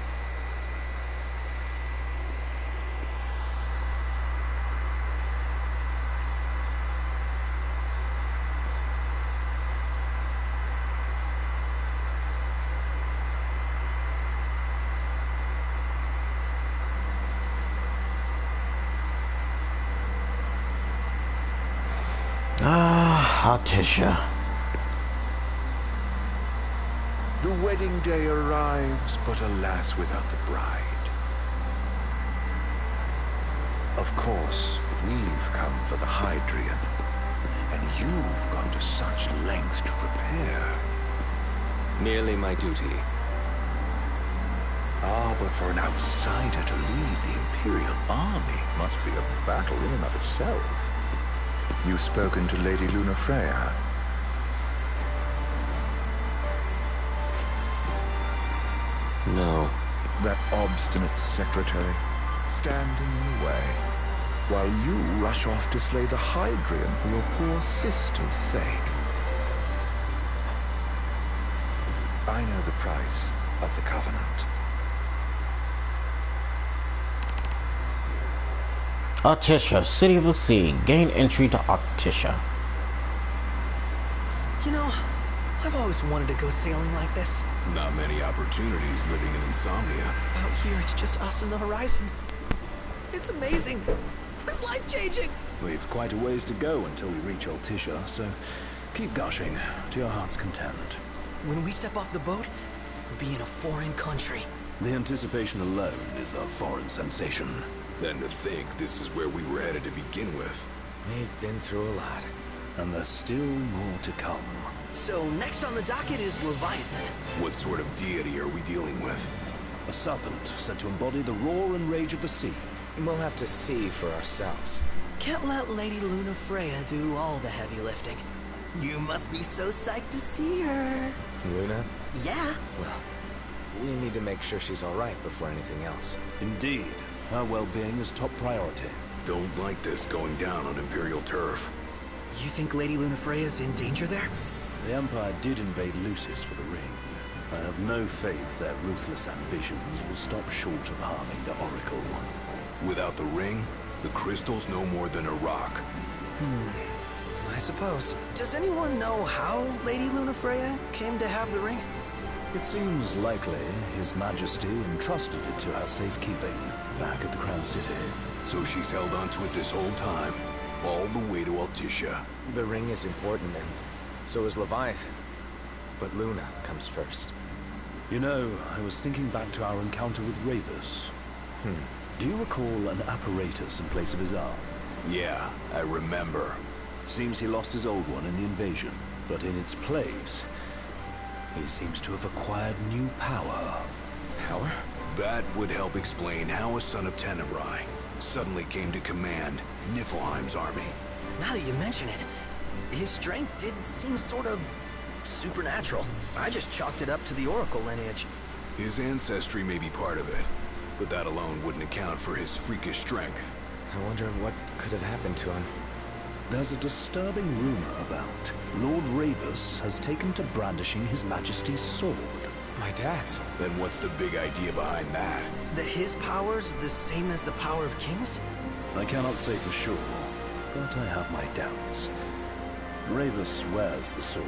Altissia. The wedding day arrives, but alas, without the bride. Of course, we've come for the Hydrian, and you've gone to such lengths to prepare. Merely my duty. Ah, but for an outsider to lead the Imperial army must be a battle in and of itself. You've spoken to Lady Lunafreya. No. That obstinate secretary, standing in the way, while you rush off to slay the Hydrian for your poor sister's sake. I know the price of the Covenant. Altissia, City of the Sea. Gain entry to Altissia. You know, I've always wanted to go sailing like this. Not many opportunities living in Insomnia. Out here, it's just us and the horizon. It's amazing. It's life-changing. We've quite a ways to go until we reach Altissia, so keep gushing to your heart's content. When we step off the boat, we'll be in a foreign country. The anticipation alone is a foreign sensation. Then to think this is where we were headed to begin with. We've been through a lot. And there's still more to come. So next on the docket is Leviathan. What sort of deity are we dealing with? A serpent said to embody the roar and rage of the sea. We'll have to see for ourselves. Can't let Lady Lunafreya do all the heavy lifting. You must be so psyched to see her. Luna? Yeah. Well, we need to make sure she's alright before anything else. Indeed. Her well-being is top priority. Don't like this going down on Imperial turf. You think Lady Lunafreya's in danger there? The Empire did invade Lucis for the ring. I have no faith their ruthless ambitions will stop short of harming the Oracle. Without the ring, the crystal's no more than a rock. I suppose. Does anyone know how Lady Lunafreya came to have the ring? It seems likely His Majesty entrusted it to her safekeeping back at the Crown City. So she's held on to it this whole time, all the way to Altissia. The ring is important, and so is Leviathan. But Luna comes first. You know, I was thinking back to our encounter with Ravus. Do you recall an apparatus in place of his arm? Yeah, I remember. Seems he lost his old one in the invasion, but in its place, he seems to have acquired new power. Power? That would help explain how a son of Tenebrae suddenly came to command Niflheim's army. Now that you mention it, his strength did seem sort of supernatural. I just chalked it up to the Oracle lineage. His ancestry may be part of it, but that alone wouldn't account for his freakish strength. I wonder what could have happened to him. There's a disturbing rumor about Lord Ravus has taken to brandishing His Majesty's sword. My dad's. Then what's the big idea behind that? That his power's the same as the power of kings? I cannot say for sure, but I have my doubts. Ravus wears the sword,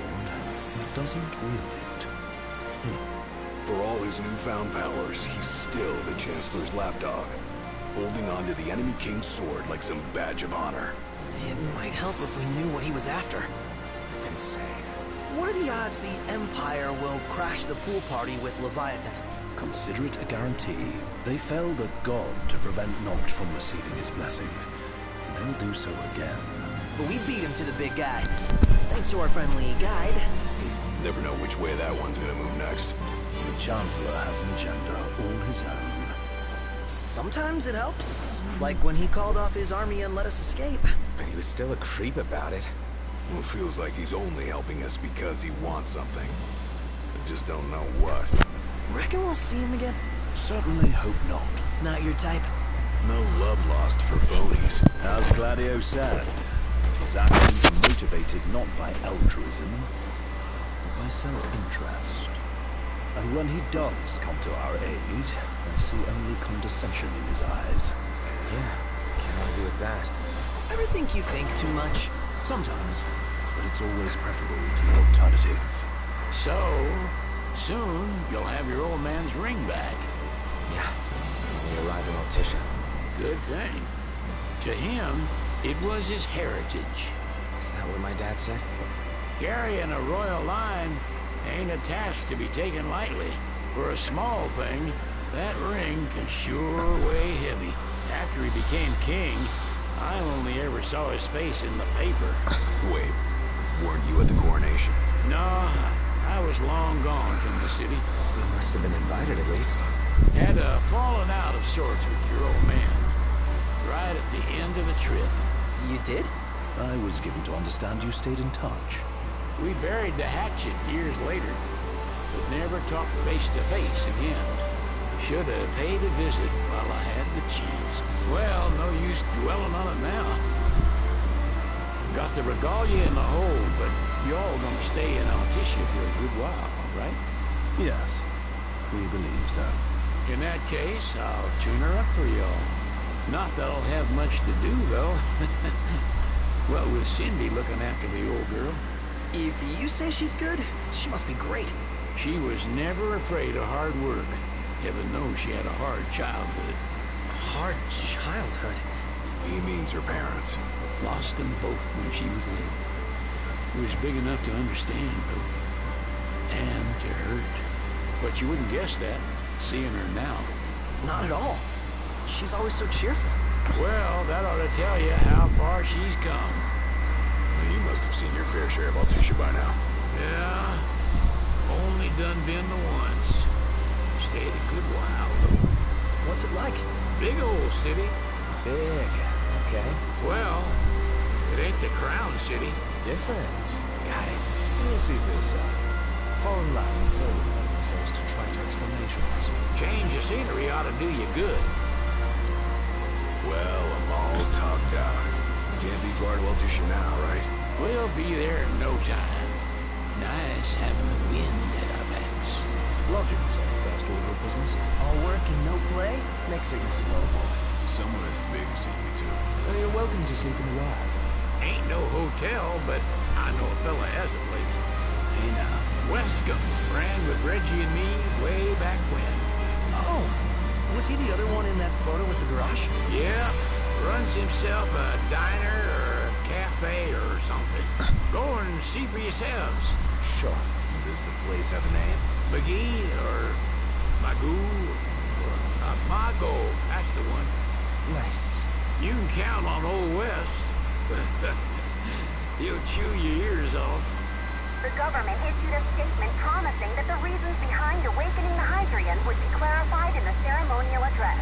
but doesn't wield it. For all his newfound powers, he's still the Chancellor's lapdog, holding on to the enemy king's sword like some badge of honor. It might help if we knew what he was after. Insane. What are the odds the Empire will crash the pool party with Leviathan? Consider it a guarantee. They felled a god to prevent Noct from receiving his blessing. They'll do so again. But we beat him to the big guy. Thanks to our friendly guide. Never know which way that one's gonna move next. The Chancellor has an agenda all his own. Sometimes it helps, like when he called off his army and let us escape. But he was still a creep about it. Well, it feels like he's only helping us because he wants something. I just don't know what. Reckon we'll see him again? Certainly hope not. Not your type? No love lost for phonies. As Gladio said, his actions are motivated not by altruism, but by self-interest. And when he does come to our aid, I see only condescension in his eyes. Yeah, can't argue with that. Ever think you think too much? Sometimes, but it's always preferable to the alternative. So, soon you'll have your old man's ring back. Yeah, when we arrive in Altissia. Good thing. To him, it was his heritage. Is that what my dad said? Carrying a royal line ain't a task to be taken lightly. For a small thing, that ring can sure weigh heavy. After he became king, I only ever saw his face in the paper. Wait, weren't you at the coronation? No, I was long gone from the city. We must have been invited at least. Had a falling out of sorts with your old man. Right at the end of a trip. You did? I was given to understand you stayed in touch. We buried the hatchet years later, but never talked face to face again. Should have paid a visit while I had the chance. Well, no use dwelling on it now. Got the regalia in the hold, but y'all gonna stay in Altissia for a good while, right? Yes, we believe so. In that case, I'll tune her up for y'all. Not that I'll have much to do, though. Well, with Cindy looking after the old girl. If you say she's good, she must be great. She was never afraid of hard work. Heaven knows she had a hard childhood. Hard childhood? He means her parents. Lost them both when she was little. Was big enough to understand, though. And to hurt. But you wouldn't guess that, seeing her now. Not at all. She's always so cheerful. Well, that ought to tell you how far she's come. You must have seen your fair share of Altissia by now. Yeah, only done been the once. Stayed a good while, though. What's it like? Big old city. Big, okay. Well, it ain't the crown city. Different. Got it. You'll see for yourself. Foreign lands seldom lend themselves to trite explanations. Change of scenery ought to do you good. Well, I'm all talked out. Can't be far to Altissia now, right? We'll be there in no time. Nice having the wind at our backs. Lodgings are the first order of business. All work and no play makes sickness a dull boy. Someone has to babysit me, too. Well, you're welcome to sleep in the wild. Ain't no hotel, but I know a fella has a place. Hey now. Wescombe ran with Reggie and me way back when. Oh, was he the other one in that photo with the garage? Yeah, runs himself a diner or a cafe or something. Go and see for yourselves. Sure. Does the place have a name? McGee or Magoo or Mago, that's the one. Nice. You can count on Old Wes. He'll chew your ears off. The government issued a statement promising that the reasons behind awakening the Hydrian would be clarified in the ceremonial address.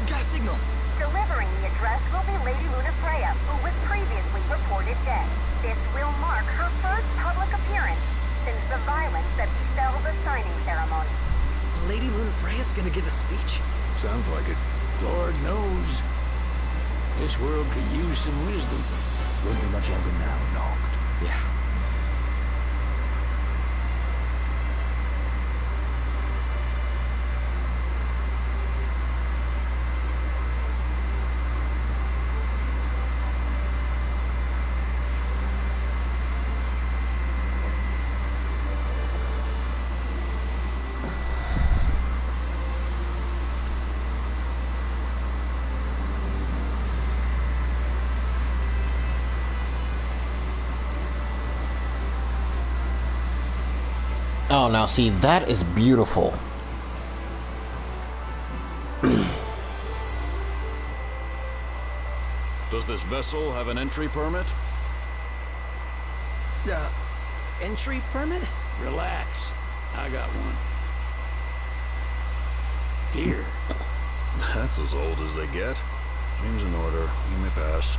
Got a signal. Delivering the address will be Lady Lunafreya, who was previously reported dead. This will mark her first public appearance since the violence that befell the signing ceremony. Lady Lunafreya's gonna give a speech? Sounds like it. Lord knows. This world could use some wisdom. Won't be much longer now, Noct. Yeah. Oh, now see, that is beautiful. Does this vessel have an entry permit? Entry permit? Relax. I got one. Here. That's as old as they get. Seems in order. You may pass.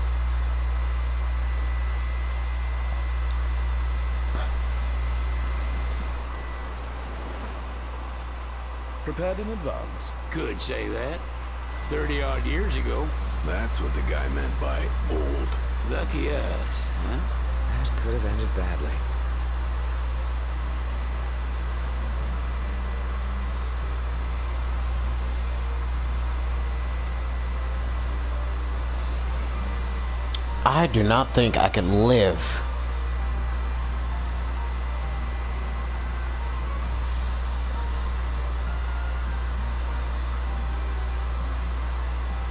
Prepared in advance. Could say that. 30-odd years ago. That's what the guy meant by old. Lucky us, huh? That could have ended badly. I do not think I can live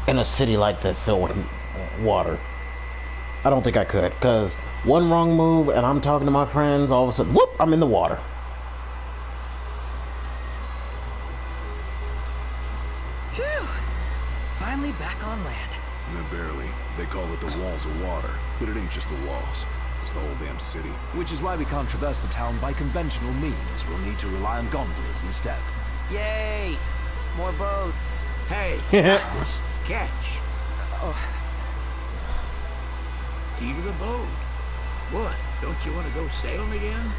in a city like this filled with water. I don't think I could, because one wrong move and I'm talking to my friends, all of a sudden, whoop, I'm in the water. Phew! Finally back on land. Barely. They call it the walls of water, but it ain't just the walls. It's the whole damn city. Which is why we can't traverse the town by conventional means. We'll need to rely on gondolas instead. Yay! More boats. Hey, this catch. Oh. Key to the boat. What? Don't you want to go sailing again?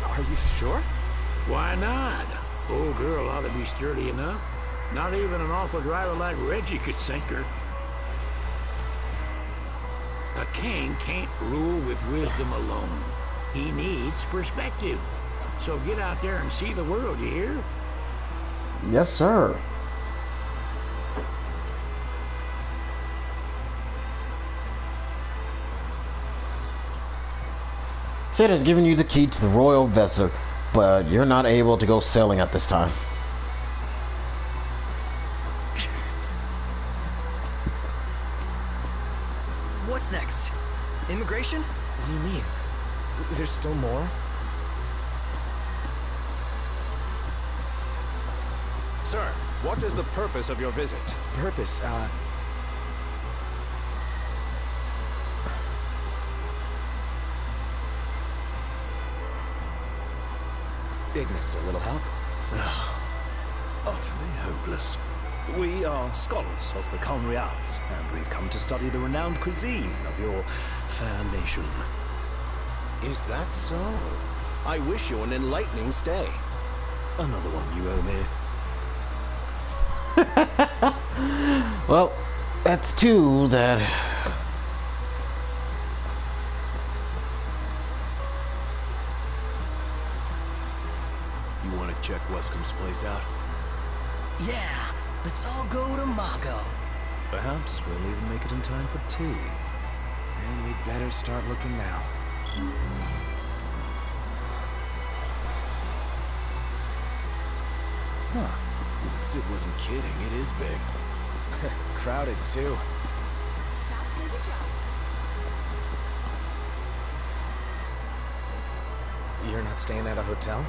Are you sure? Why not? Old girl ought to be sturdy enough. Not even an awful driver like Reggie could sink her. A king can't rule with wisdom alone. He needs perspective. So get out there and see the world, you hear? Yes, sir. Sid has given you the key to the royal vessel, but you're not able to go sailing at this time. What's next? Immigration? What do you mean? There's still more? Sir, what is the purpose of your visit? Purpose, Ignis, a little help? Utterly hopeless. We are scholars of the Conriats, and we've come to study the renowned cuisine of your fair nation. Is that so? I wish you an enlightening stay. Another one you owe me. Well, that's two that... You want to check Wescom's place out? Yeah, let's all go to Mago. Perhaps we'll even make it in time for tea. And we'd better start looking now. Huh. Sid wasn't kidding. It is big. Crowded, too. You're not staying at a hotel?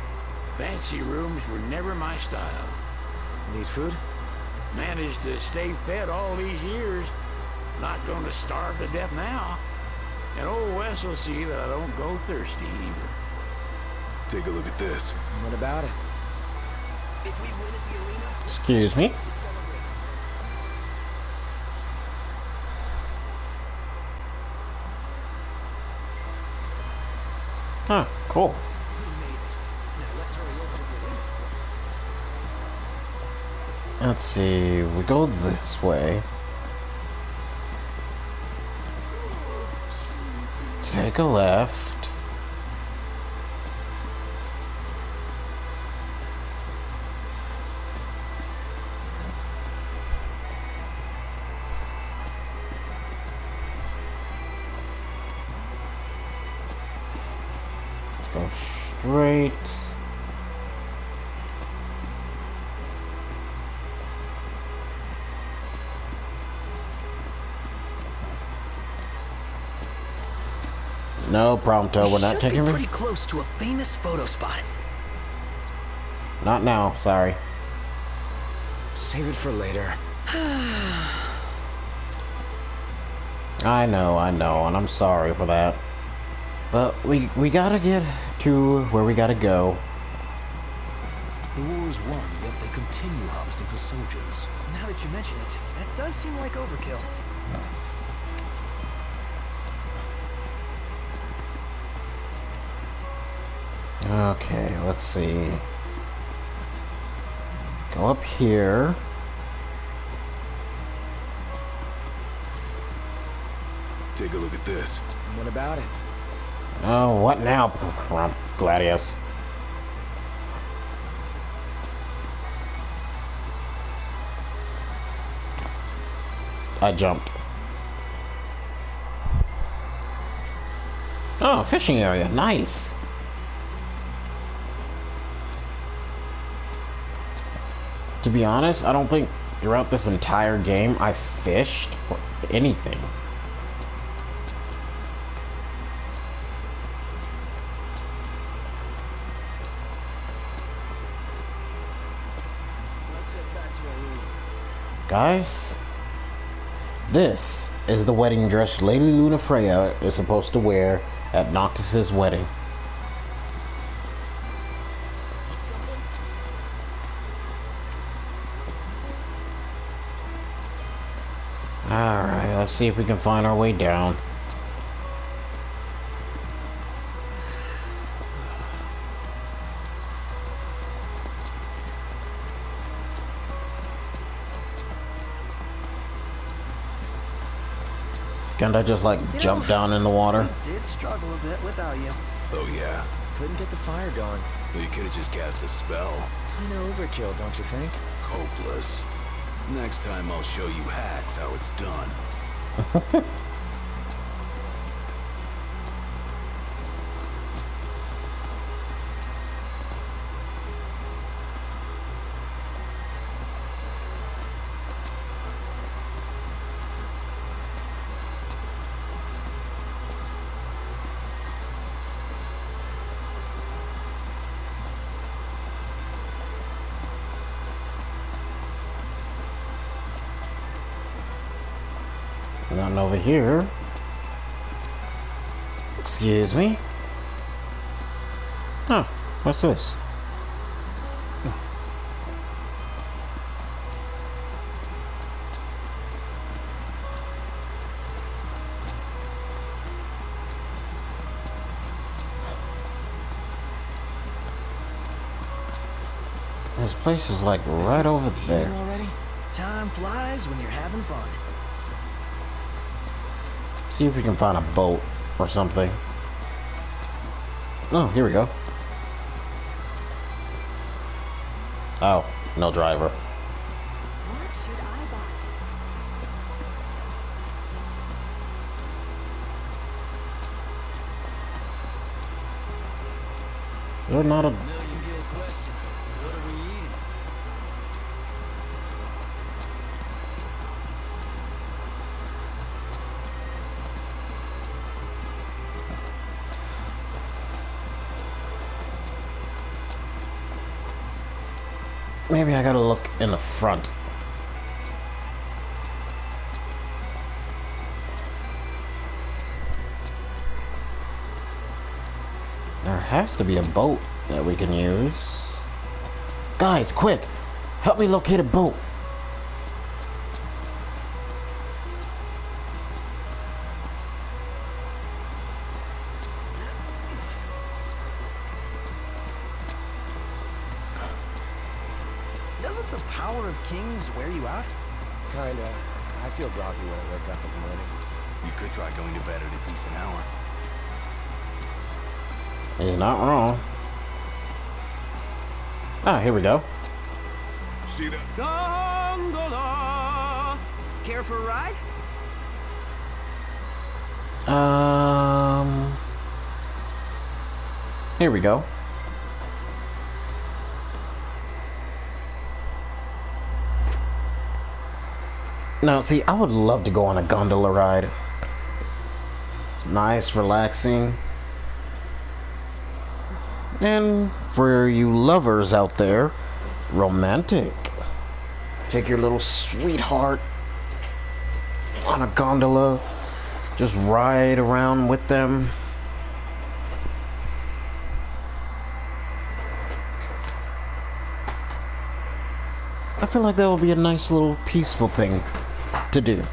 Fancy rooms were never my style. Need food? Managed to stay fed all these years. Not gonna starve to death now. And old Wes will see that I don't go thirsty either. Take a look at this. What about it? If we win at the arena... Excuse me? Huh, cool. Let's see, we go this way. Take a left. Go straight. No, Prompto, we're not taking... pretty close to a famous photo spot. Not now, sorry. Save it for later. I know, and I'm sorry for that. But we gotta get to where we gotta go. The war's won, yet they continue harvesting for soldiers. Now that you mention it, that does seem like overkill. Okay, let's see. Go up here. Take a look at this. What about it? Oh, what now, Gladius? I jumped. Oh, fishing area. Nice. To be honest, I don't think throughout this entire game I fished for anything. Let's head back to our room. Guys, this is the wedding dress Lady Lunafreya is supposed to wear at Noctis's wedding. Alright, let's see if we can find our way down. Can't I just like jump down in the water? We did struggle a bit without you. Oh yeah? Couldn't get the fire going. Well, you could have just cast a spell. Kinda overkill, don't you think? Hopeless. Next time I'll show you hacks how it's done. Nothing over here. Excuse me. Huh, what's this? This place is like right over there. Already? Time flies when you're having fun. See if we can find a boat or something. Oh, here we go. Oh, no driver. What should I buy? They're not a... Million-gate question. What are we eating? Maybe I gotta look in the front. There has to be a boat that we can use. Guys, quick! Help me locate a boat. Doesn't the power of kings wear you out? Kinda. I feel groggy when I wake up in the morning. You could try going to bed at a decent hour. He's not wrong. Ah, here we go. See that? Gondola! Care for a ride? Here we go. Now, see, I would love to go on a gondola ride. Nice, relaxing. And for you lovers out there, romantic. Take your little sweetheart on a gondola. Just ride around with them. I feel like that would be a nice little peaceful thing to do.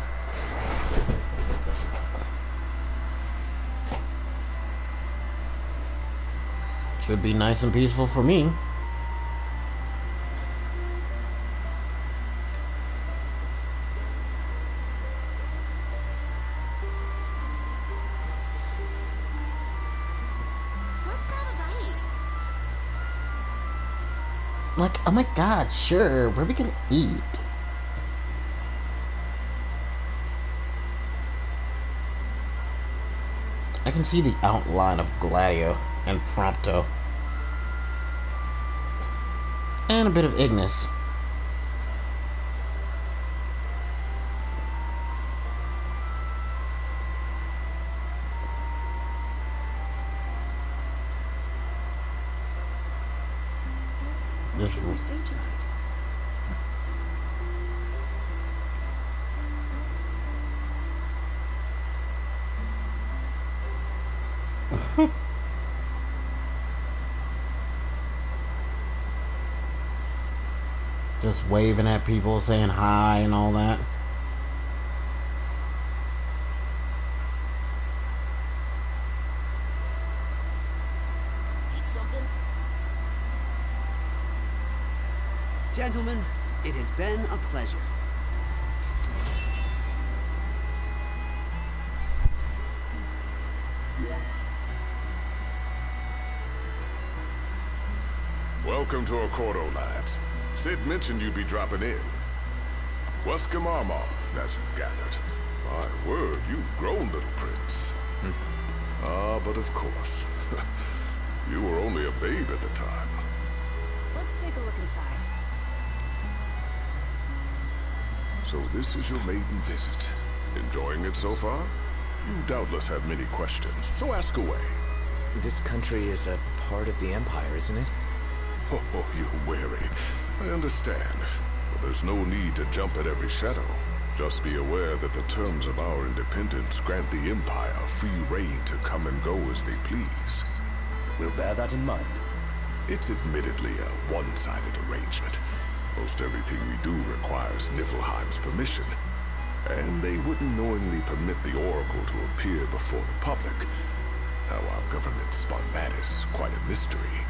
Should be nice and peaceful for me. Let's grab a bite. Like, oh my god, sure, where are we gonna eat? I can see the outline of Gladio and Prompto. And a bit of Ignis. This Where should we stay tonight? Just waving at people, saying hi and all that. Need something? Gentlemen, it has been a pleasure. Welcome to Accordo, lads. Sid mentioned you'd be dropping in. Wesker Marmar, as you've gathered. My word, you've grown, little prince. But of course. You were only a babe at the time. Let's take a look inside. So this is your maiden visit. Enjoying it so far? You doubtless have many questions, so ask away. This country is a part of the Empire, isn't it? Oh, you're wary. I understand. But there's no need to jump at every shadow. Just be aware that the terms of our independence grant the Empire free reign to come and go as they please. We'll bear that in mind. It's admittedly a one-sided arrangement. Most everything we do requires Niflheim's permission. And they wouldn't knowingly permit the Oracle to appear before the public. How our government spun that is quite a mystery.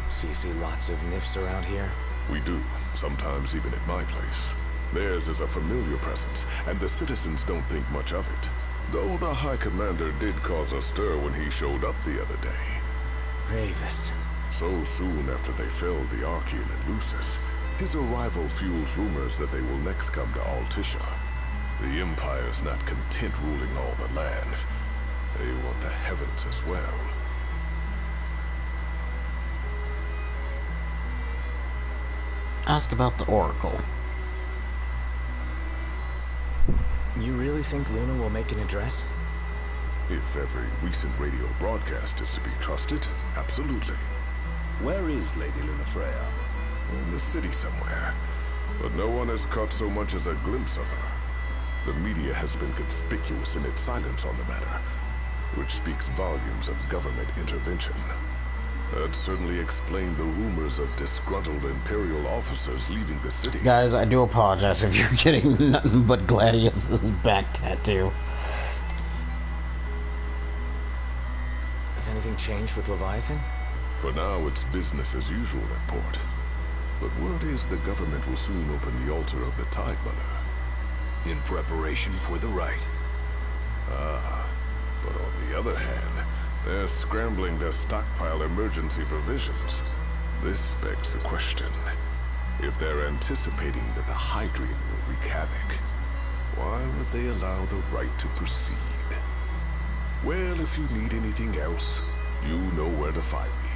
So you see lots of Nifs around here? We do, sometimes even at my place. Theirs is a familiar presence, and the citizens don't think much of it. Though the High Commander did cause a stir when he showed up the other day. Gravis. So soon after they felled the Archean and Lucis, his arrival fuels rumors that they will next come to Altissia. The Empire's not content ruling all the land. They want the heavens as well. Ask about the Oracle. You really think Luna will make an address? If every recent radio broadcast is to be trusted, absolutely. Where is Lady Lunafreya? In the city somewhere. But no one has caught so much as a glimpse of her. The media has been conspicuous in its silence on the matter, which speaks volumes of government intervention. That certainly explained the rumors of disgruntled Imperial officers leaving the city. Guys, I do apologize if you're getting nothing but Gladius's back tattoo. Has anything changed with Leviathan? For now, it's business as usual at port. But word is the government will soon open the altar of the Tide Mother. In preparation for the rite. But on the other hand, they're scrambling to stockpile emergency provisions. This begs the question. If they're anticipating that the Hydrian will wreak havoc, why would they allow the rite to proceed? Well, if you need anything else, you know where to find me.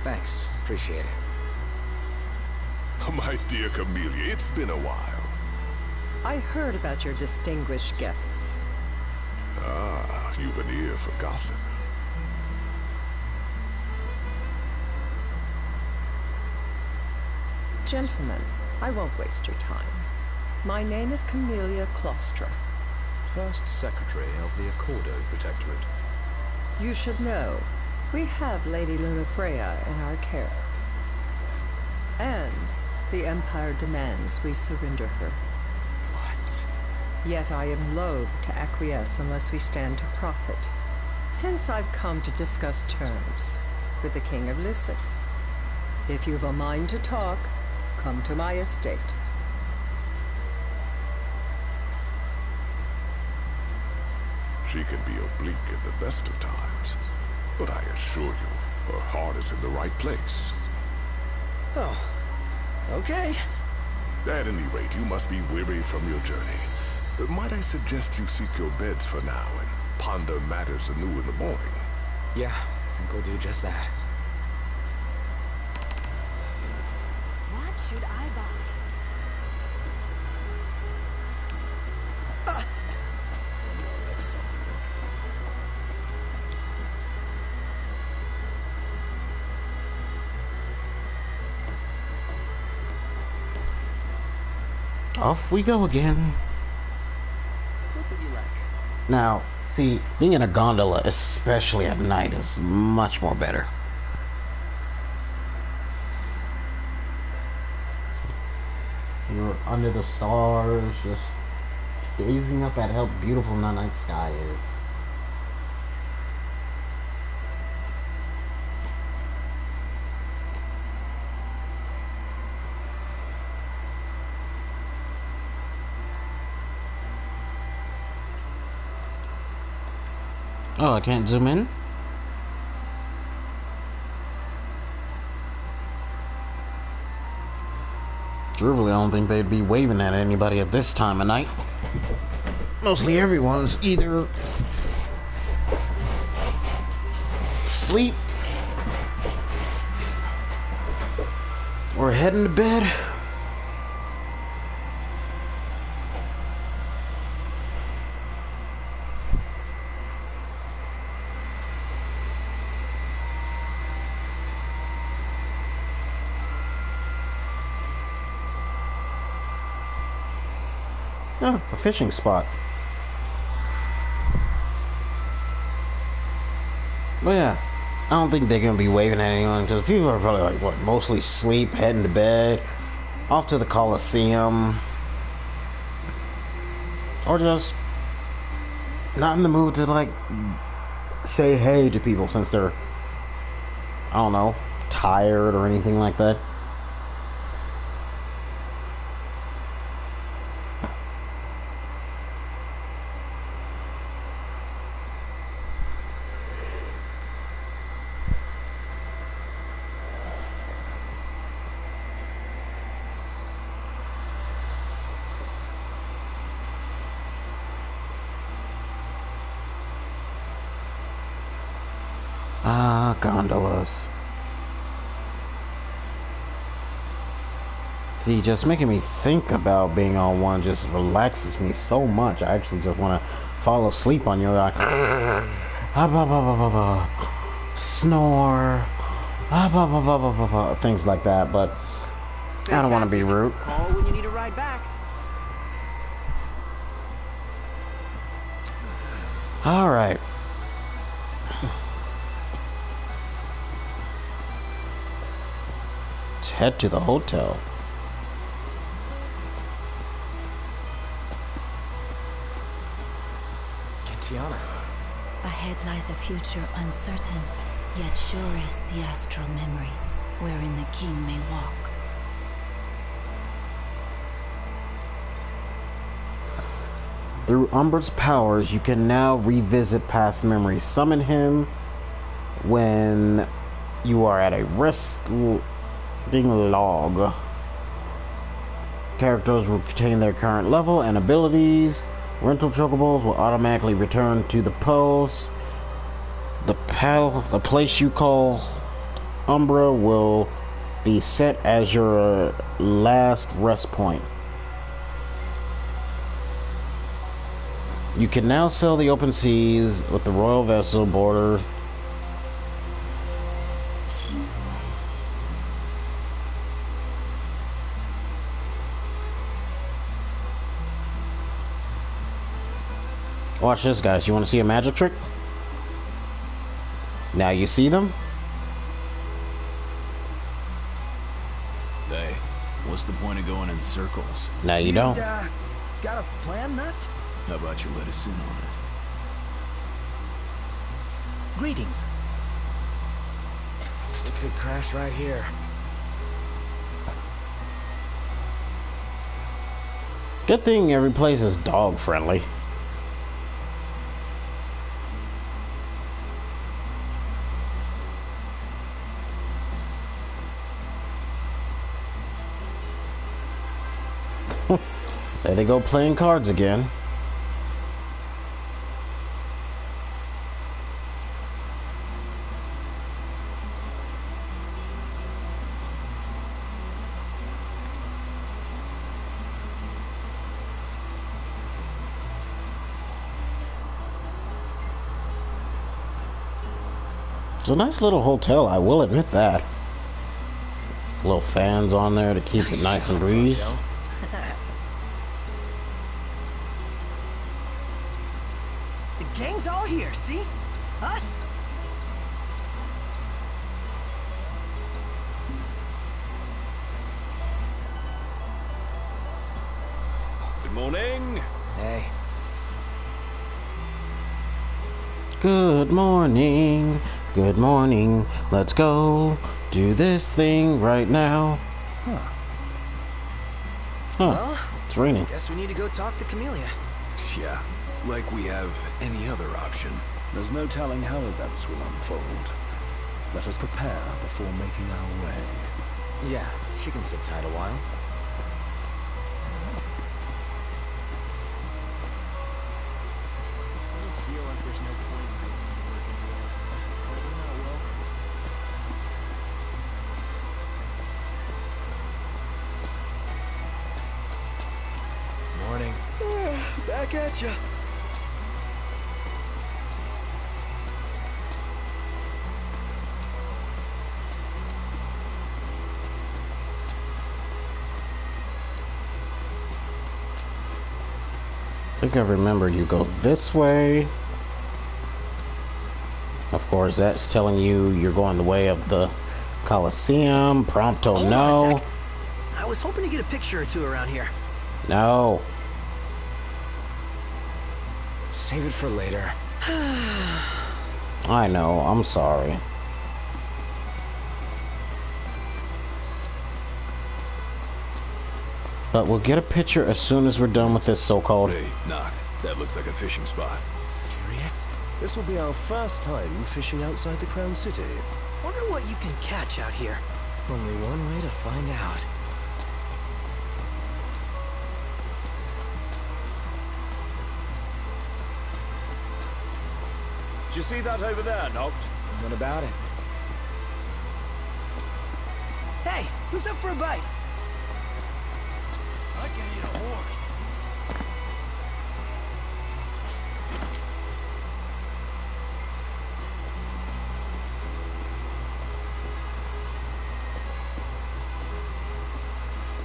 Thanks. Appreciate it. My dear Camellia, it's been a while. I heard about your distinguished guests. You've an ear for gossip. Gentlemen, I won't waste your time. My name is Camellia Claustra. First Secretary of the Accordo Protectorate. You should know, we have Lady Lunafreya in our care. And the Empire demands we surrender her. What? Yet I am loath to acquiesce unless we stand to profit. Hence I've come to discuss terms with the King of Lucis. If you've a mind to talk, come to my estate. She can be oblique at the best of times, but I assure you, her heart is in the right place. Oh, okay. At any rate, you must be weary from your journey. Might I suggest you seek your beds for now and ponder matters anew in the morning? Yeah, I think we'll do just that. What should I buy? Off we go again. What would you like? Now, see, being in a gondola, especially at night, is much more better. You're under the stars, just gazing up at how beautiful the night sky is. Oh, I can't zoom in? Truthfully, I don't think they'd be waving at anybody at this time of night. Mostly everyone's either asleep or heading to bed. Oh, a fishing spot. But yeah, I don't think they're gonna be waving at anyone because people are probably like, what, mostly sleep, heading to bed, off to the Coliseum, or just not in the mood to like say hey to people since they're, I don't know, tired or anything like that. Ah, gondolas. See, just making me think about being on one just relaxes me so much. I actually just want to fall asleep on you, like snore, things like that. But I don't want to be rude. Call when you need a ride back. All right. Let's head to the hotel. Tiana. Ahead lies a future uncertain, yet sure is the astral memory, wherein the king may walk. Through Umbra's powers, you can now revisit past memories. Summon him when you are at a resting log. Characters will retain their current level and abilities. Rental chocobos will automatically return to the post. The place you call Umbra will be set as your last rest point. You can now sail the open seas with the royal vessel border. Watch this, guys. You want to see a magic trick? Now you see them? Hey, what's the point of going in circles? Now you don't. Got a plan, Nut? How about you let us in on it? Greetings. It could crash right here. Good thing every place is dog friendly. There they go playing cards again. It's a nice little hotel, I will admit that. Little fans on there to keep it nice and breeze. The gang's all here, see? Us? Good morning. Hey. Good morning, good morning. Let's go do this thing right now. Huh. Well, it's raining. Guess we need to go talk to Camellia. Yeah, like we have any other option. There's no telling how events will unfold. Let us prepare before making our way. Yeah, she can sit tight a while. I just feel like there's no point in making me work anymore. Are we not welcome? Morning. Back at ya. I think I remember you go this way. Of course, that's telling you you're going the way of the Colosseum. Prompto, Hold on a no. sec. I was hoping to get a picture or two around here. No. Save it for later. I know, I'm sorry. But we'll get a picture as soon as we're done with this so-called... Hey, knocked. That looks like a fishing spot. Serious? This will be our first time fishing outside the Crown City. Wonder what you can catch out here. Only one way to find out. Did you see that over there, Noct? What about it? Hey, who's up for a bite? I can eat a horse.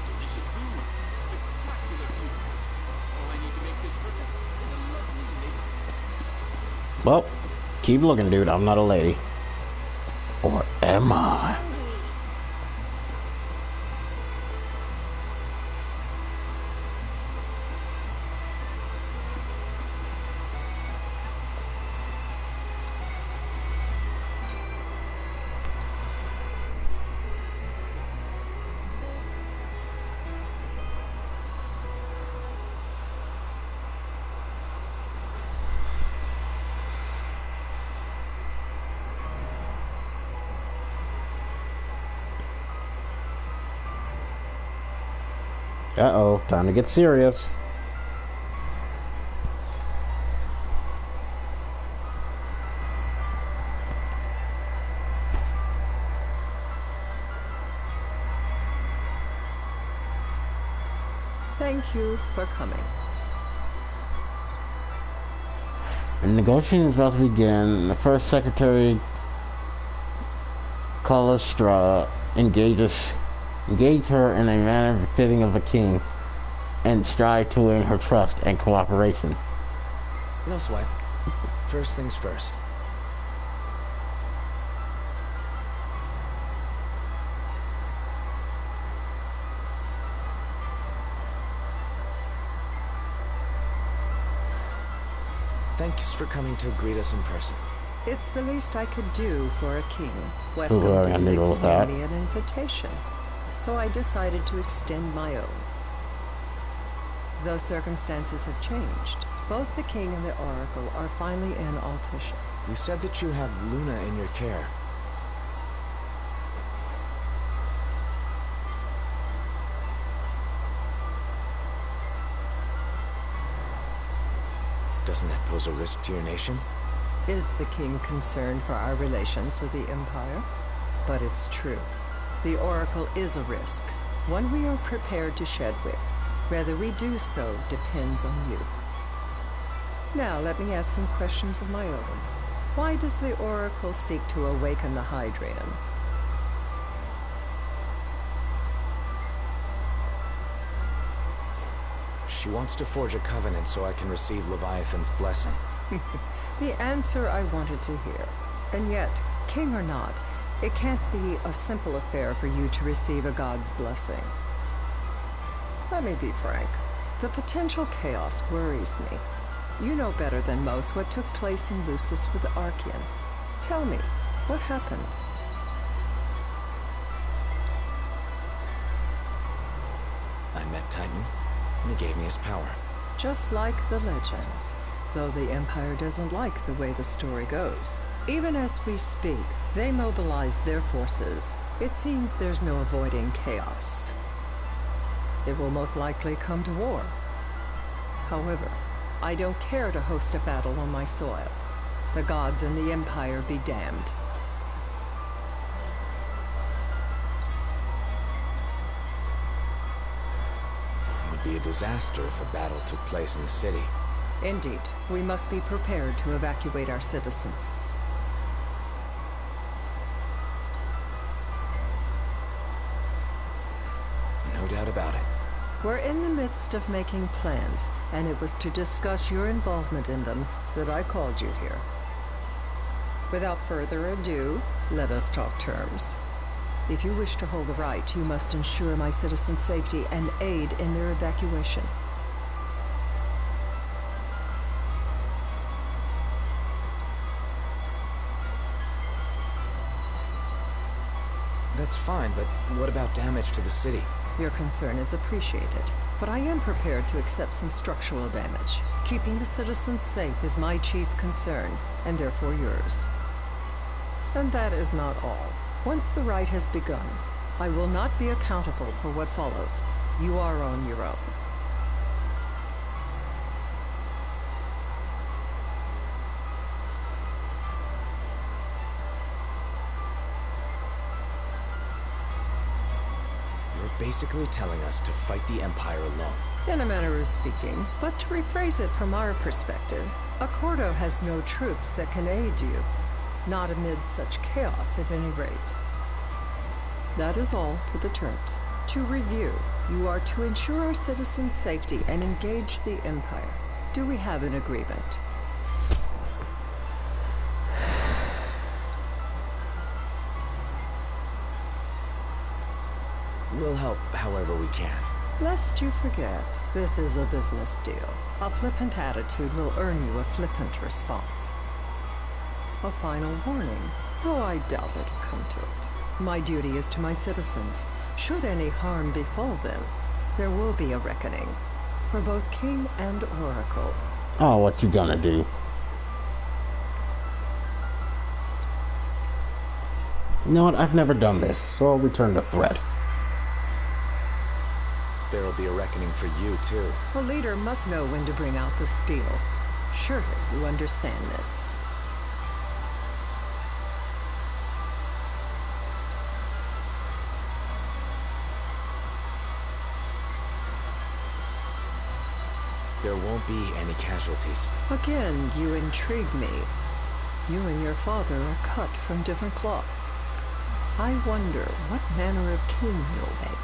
Delicious food. Spectacular food. All I need to make this perfect is a lovely lady. Well, keep looking, dude. I'm not a lady. Or am I? Uh-oh, time to get serious. Thank you for coming. The negotiating is about to begin. The first secretary, Calastra, engage her in a manner befitting of a king, and strive to win her trust and cooperation. No sweat. First things first. Thanks for coming to greet us in person. It's the least I could do for a king. Ooh, Westcombe I didn't knew extend that. me an invitation, so I decided to extend my own. Though circumstances have changed, both the king and the oracle are finally in Altissia. You said that you have Luna in your care. Doesn't that pose a risk to your nation? Is the king concerned for our relations with the Empire? But it's true. The oracle is a risk, one we are prepared to shed with. Whether we do so depends on you. Now, let me ask some questions of my own. Why does the oracle seek to awaken the Hydrian? She wants to forge a covenant so I can receive Leviathan's blessing. The answer I wanted to hear. And yet, king or not, it can't be a simple affair for you to receive a god's blessing. Let me be frank. The potential chaos worries me. You know better than most what took place in Lucis with Archean. Tell me, what happened? I met Titan, and he gave me his power. Just like the legends, though the Empire doesn't like the way the story goes. Even as we speak, they mobilize their forces. It seems there's no avoiding chaos. It will most likely come to war. However, I don't care to host a battle on my soil. The gods and the Empire be damned. It would be a disaster if a battle took place in the city. Indeed, we must be prepared to evacuate our citizens. No doubt about it. We're in the midst of making plans, and it was to discuss your involvement in them that I called you here. Without further ado, let us talk terms. If you wish to hold the right, you must ensure my citizens' safety and aid in their evacuation. That's fine, but what about damage to the city? Your concern is appreciated, but I am prepared to accept some structural damage. Keeping the citizens safe is my chief concern, and therefore yours. And that is not all. Once the rite has begun, I will not be accountable for what follows. You are on your own. Basically telling us to fight the Empire alone. In a manner of speaking, but to rephrase it from our perspective, Accordo has no troops that can aid you. Not amid such chaos, at any rate. That is all for the terms. To review, you are to ensure our citizens' safety and engage the Empire. Do we have an agreement? We'll help however we can. Lest you forget, this is a business deal. A flippant attitude will earn you a flippant response. A final warning, though I doubt it'll come to it. My duty is to my citizens. Should any harm befall them, there will be a reckoning. For both King and Oracle. Oh, what you gonna do? You know what? I've never done this, so I'll return the threat. There'll be a reckoning for you, too. A leader must know when to bring out the steel. Surely you understand this. There won't be any casualties. Again, you intrigue me. You and your father are cut from different cloths. I wonder what manner of king you'll make.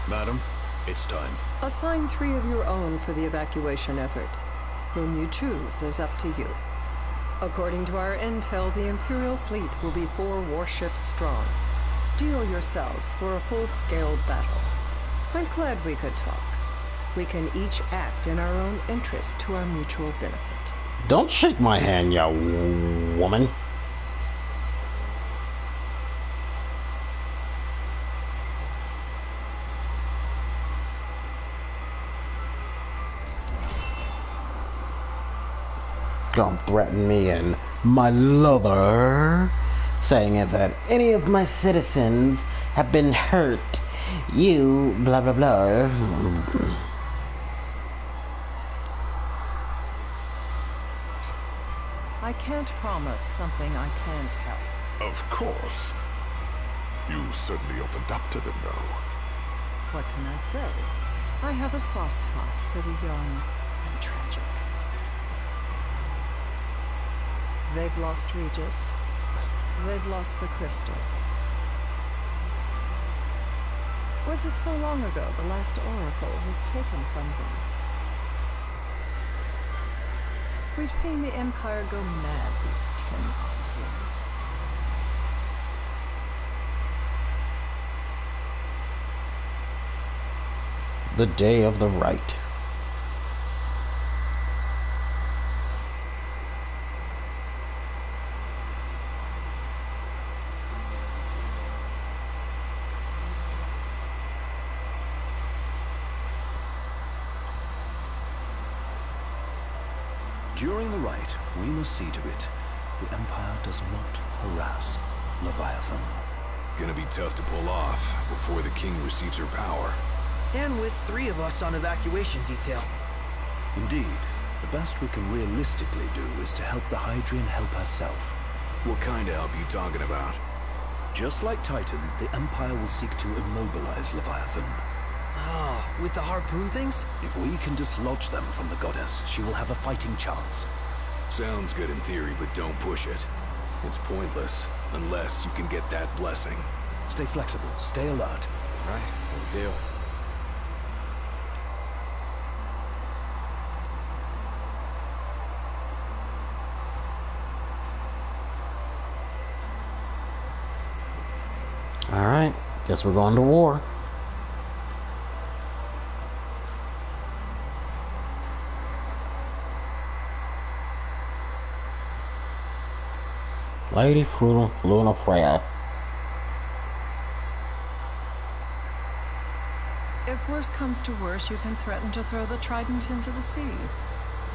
Madam, it's time. Assign 3 of your own for the evacuation effort. Whom you choose is up to you. According to our intel, the Imperial fleet will be 4 warships strong. Steel yourselves for a full-scale battle. I'm glad we could talk. We can each act in our own interest to our mutual benefit. Don't shake my hand, ya woman. Don't threaten me and my lover, saying that any of my citizens have been hurt. You blah blah blah. I can't promise something I can't help. Of course. You certainly opened up to them, though. What can I say? I have a soft spot for the young and tragic. They've lost Regis. They've lost the crystal. Was it so long ago the last oracle was taken from them? We've seen the Empire go mad these 10 odd years. The day of the right. During the rite, we must see to it the Empire does not harass Leviathan. Gonna be tough to pull off before the king receives her power. And with 3 of us on evacuation detail. Indeed, the best we can realistically do is to help the Hydrian help herself. What kind of help are you talking about? Just like Titan, the Empire will seek to immobilize Leviathan. Ah, with the harpoon things? If we can dislodge them from the goddess, she will have a fighting chance. Sounds good in theory, but don't push it. It's pointless, unless you can get that blessing. Stay flexible, stay alert. Right, will do. Alright, guess we're going to war. Lady Lunafreya. If worse comes to worse, you can threaten to throw the trident into the sea.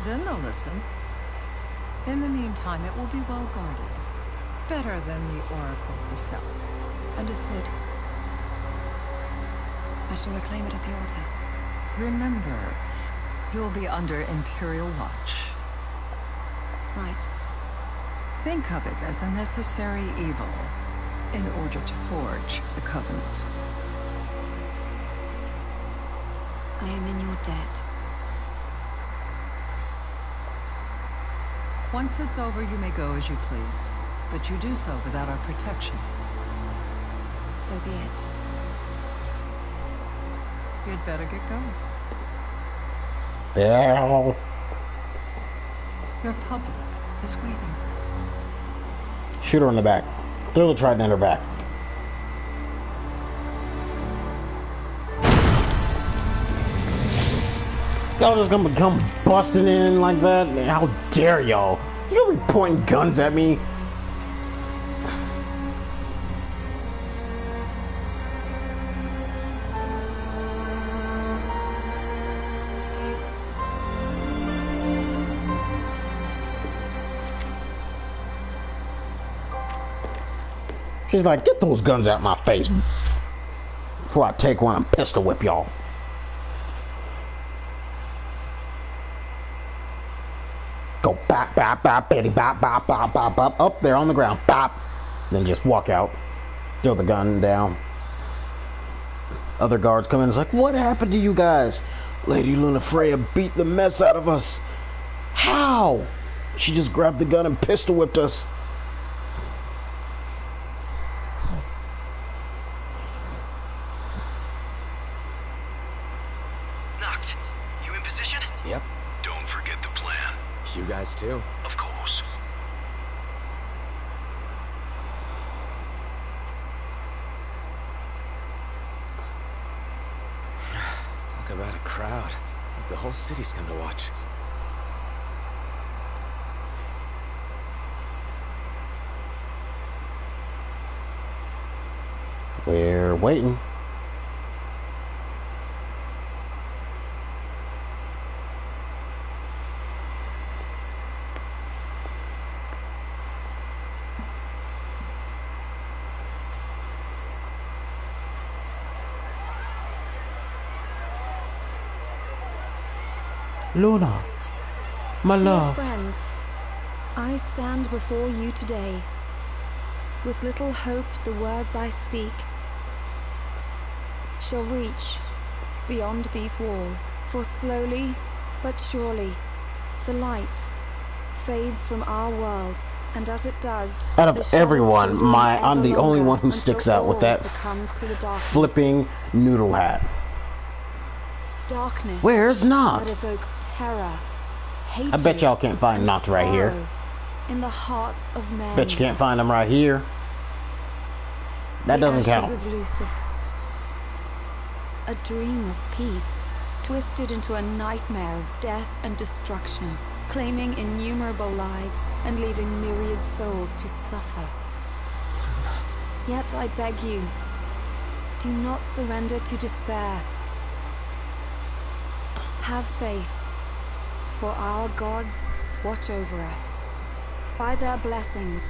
Then they'll listen. In the meantime, it will be well guarded. Better than the Oracle herself. Understood. I shall reclaim it at the altar. Remember, you'll be under Imperial watch. Right. Think of it as a necessary evil in order to forge the Covenant. I am in your debt. Once it's over, you may go as you please, but you do so without our protection. So be it. You'd better get going. Yeah. Your public is waiting for you. Shoot her in the back. Throw the trident in her back. Y'all just gonna come busting in like that? How dare y'all? You gonna be pointing guns at me? She's like, get those guns out my face before I take one and pistol whip y'all. Go bop, bop, bop, bitty, bop, bop, bop, bop, bop, up there on the ground, bop. Then just walk out, throw the gun down. Other guards come in, it's like, what happened to you guys? Lady Lunafreya beat the mess out of us. How? She just grabbed the gun and pistol whipped us. Noct, you in position? Yep. Don't forget the plan. You guys too? Of course. Talk about a crowd. Like the whole city's come to watch. We're waiting. Luna, my Dear love. friends, I stand before you today. With little hope the words I speak shall reach beyond these walls. For slowly but surely the light fades from our world, and as it does, Out of everyone, I'm the only one who sticks out with that flipping noodle hat. Darkness. Where's Noct? That evokes terror, hatred, I bet y'all can't find Noct right here. in the hearts of men. Bet you can't find him right here. That doesn't count. Ashes of Lucis. A dream of peace, twisted into a nightmare of death and destruction, claiming innumerable lives and leaving myriad souls to suffer. Yet I beg you, do not surrender to despair. Have faith, for our gods watch over us. By their blessings,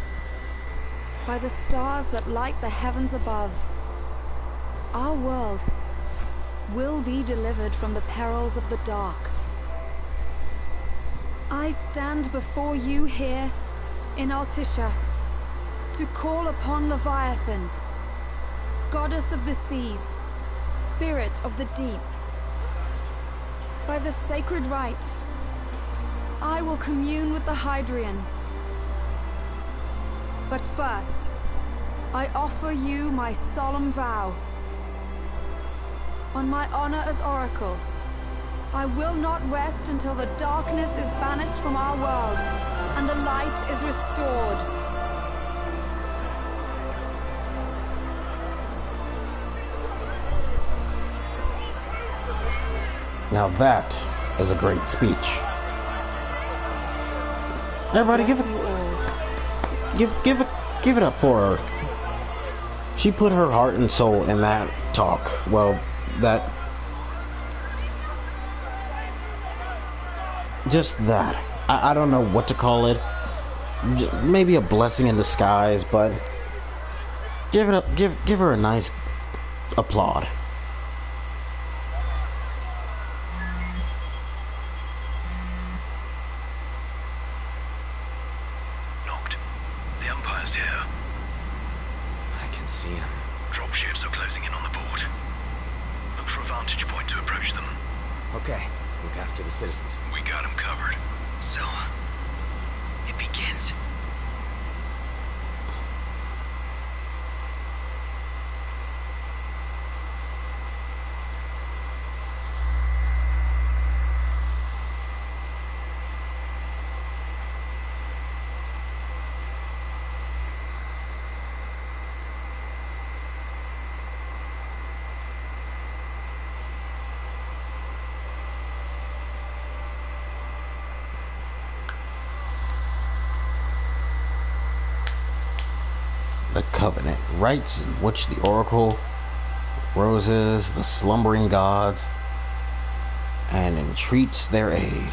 by the stars that light the heavens above, our world will be delivered from the perils of the dark. I stand before you here in Altissia to call upon Leviathan, goddess of the seas, spirit of the deep. By the sacred rite, I will commune with the Hydrian. But first, I offer you my solemn vow. On my honor as Oracle, I will not rest until the darkness is banished from our world and the light is restored. Now that is a great speech. Everybody give it up for her. She put her heart and soul in that talk. Well, just that. I don't know what to call it. Maybe a blessing in disguise, but give it up. Give her a nice applaud. Noct. The Empire's here. I can see him. Dropships are closing in on the port. Look for a vantage point to approach them. Okay, look after the citizens. We got them covered. So, it begins. The Covenant, rites in which the Oracle roses the slumbering gods and entreats their aid.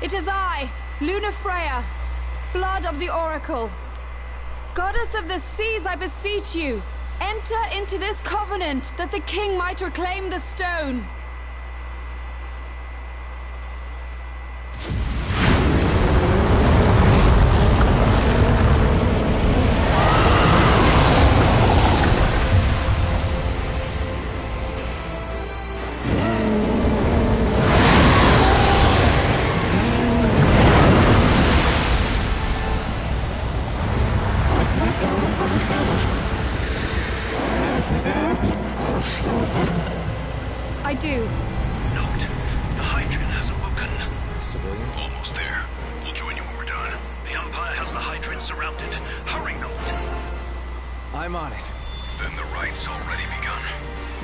It is I, Lunafreya, blood of the Oracle. Goddess of the seas, I beseech you, enter into this covenant that the king might reclaim the stone. I'm on it. Then the right's already begun.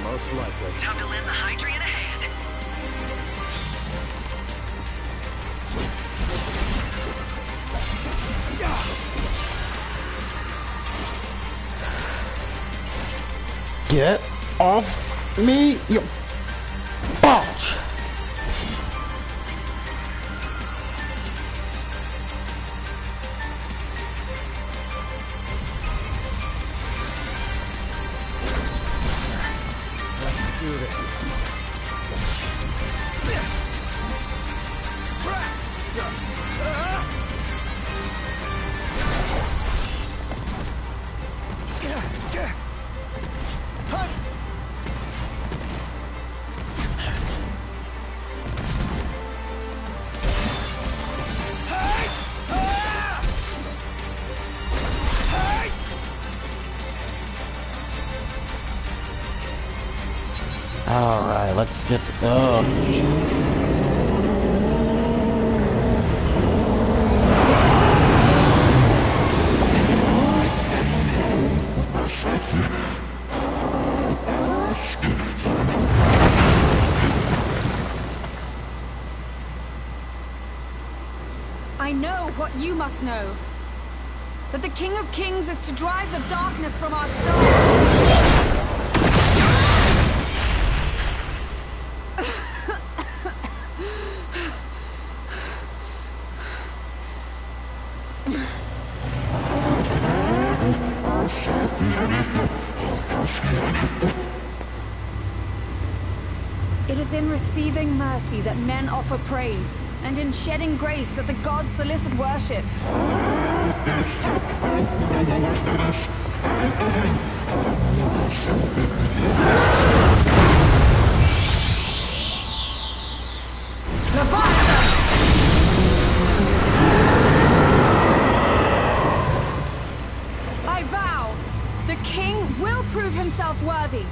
Most likely. Time to lend the Hydrian a hand. Get off me, you bitch! Let's do this. Alright, let's get... Oh, I know what you must know. That the King of Kings is to drive the darkness from our star. It is in receiving mercy that men offer praise, and in shedding grace that the gods solicit worship. I vow, the king will prove himself worthy.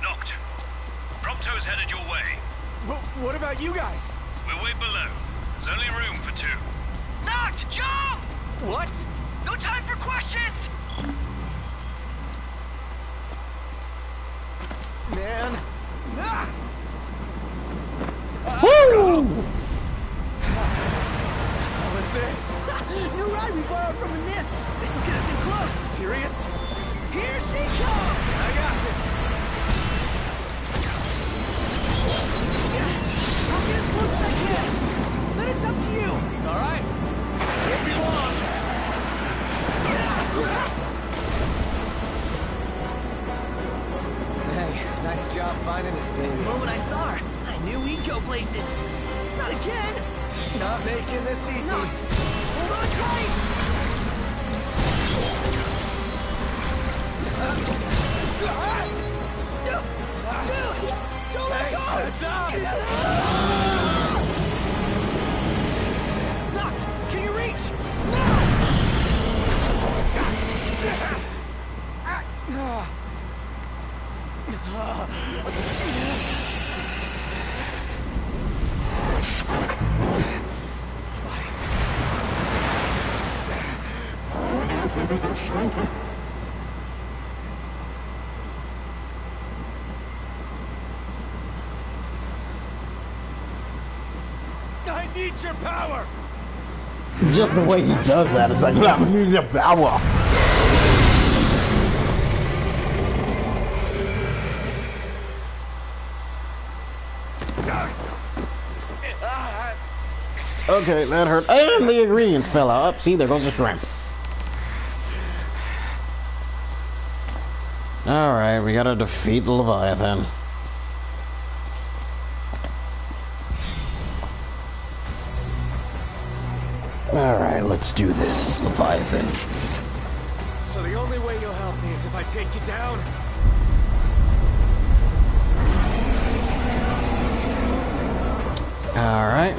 Noct. Prompto's headed your way. What about you guys? We'll wait below. There's only room for two. Noct, jump! What? No time for questions! Man. Ah! woo! What was this? New ride we borrowed from the Nifs. This'll get us in close. Serious? Here she comes! I got this. I'll get as close as I can. Then it's up to you. All right. Won't be long. Hey, nice job finding this baby. The moment I saw her, I knew we'd go places. Not again. Not making this easy. Not. Hold on tight. Dude, don't let go. It's up. Noct, can you reach? I need your power. Just the way he does that, it's like, I need your power. Okay, that hurt. And the ingredients fell out. See, there goes the shrimp. Alright, we gotta defeat the Leviathan. Alright, let's do this, Leviathan. So the only way you'll help Stop me as if I take you down. All right.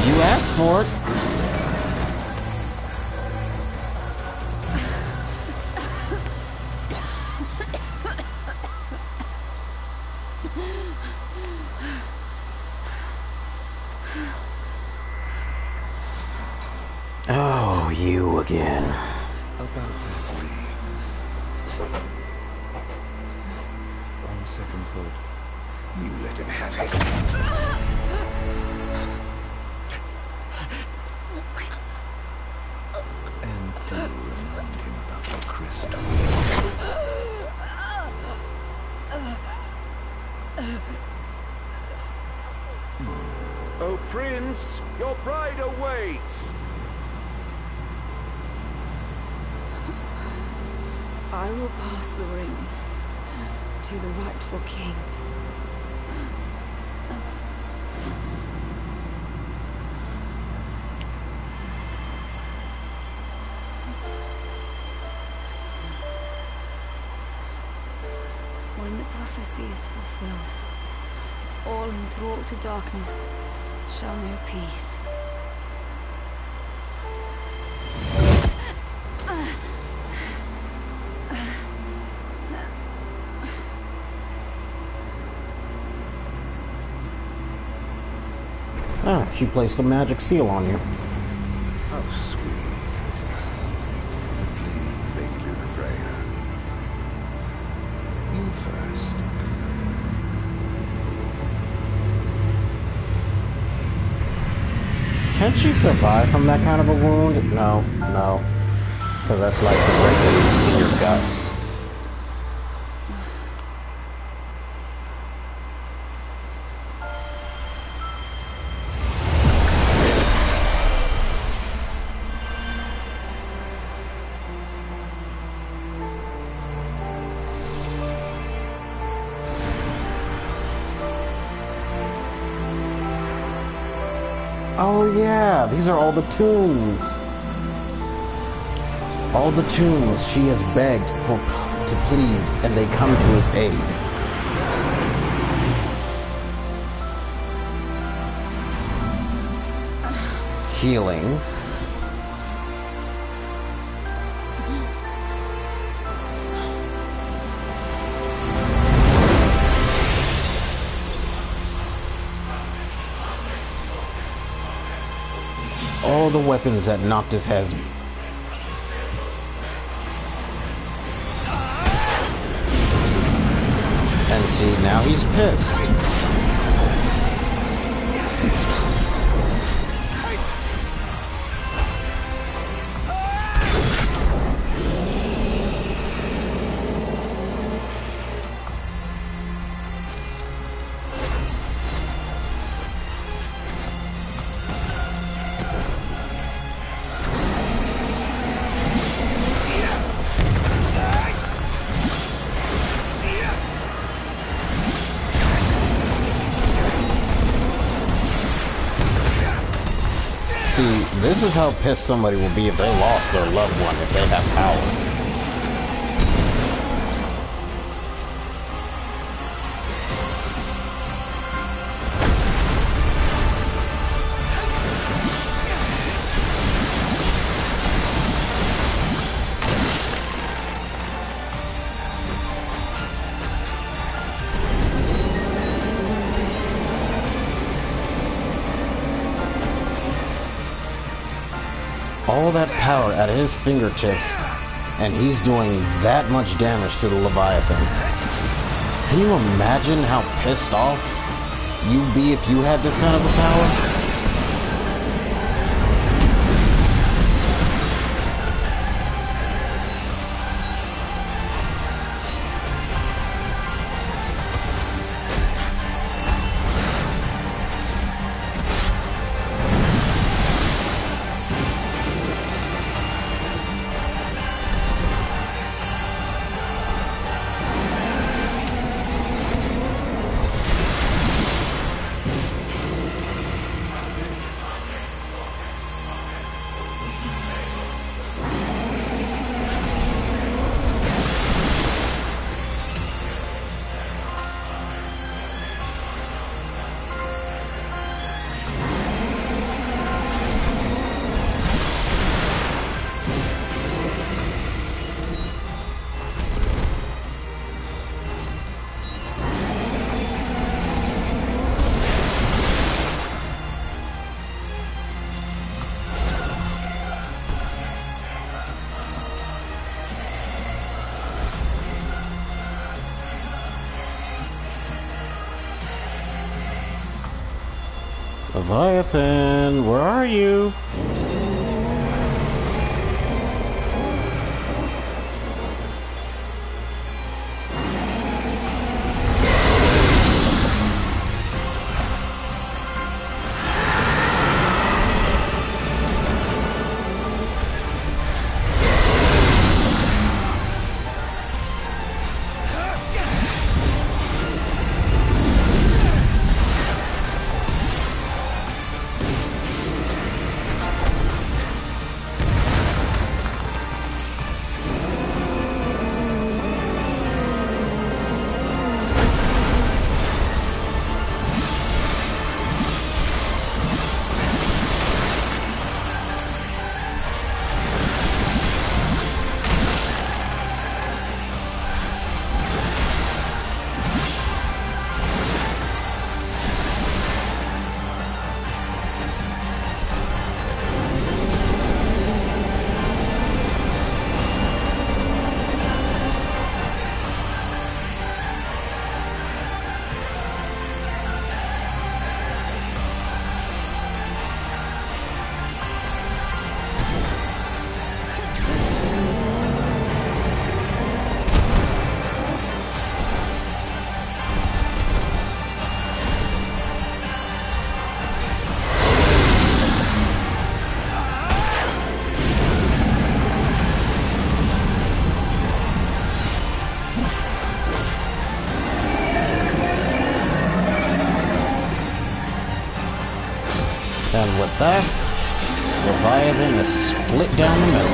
You asked for it. Oh, you again. About that ring. On second thought, you let him have it. And do remind him about the crystal. Oh, Prince, your bride awaits. I will pass the ring to the rightful king. When the prophecy is fulfilled, all enthralled to darkness shall know peace. Oh, she placed a magic seal on you. How sweet. But please, Lady Lunafreya. You first. Can she survive from that kind of a wound? No, no. Because that's like directly in your guts. Oh yeah, these are all the tunes. All the tunes she has begged for to plead, and they come to his aid. Healing. All the weapons that Noctis has. And see, now he's pissed. See, this is how pissed somebody will be if they lost their loved one, if they have power. that power at his fingertips, and he's doing that much damage to the Leviathan. Can you imagine how pissed off you'd be if you had this kind of a power? Leviathan, where are you? And with that, Leviathan is split down the middle.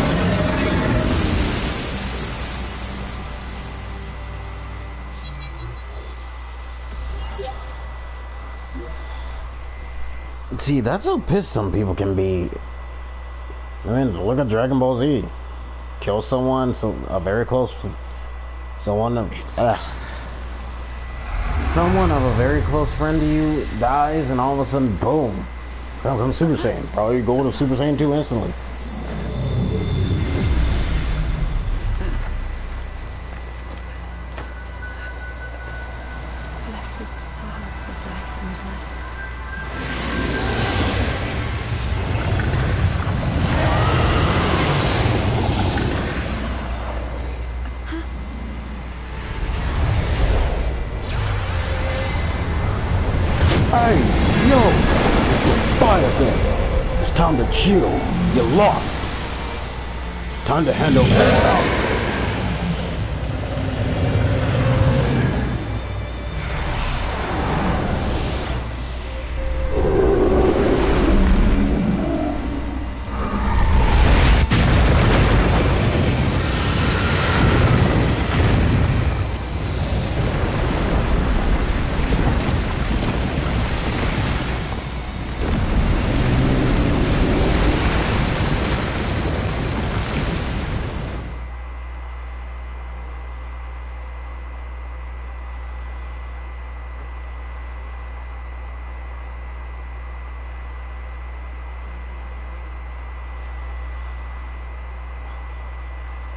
See, that's how pissed some people can be. I mean, look at Dragon Ball Z. Kill someone, a very close, someone of a very close friend to you dies, and all of a sudden, boom, comes Super Saiyan. Probably go to Super Saiyan 2 instantly. Hey, yo! Leviathan! It's time to chill. You lost. Time to handle that out.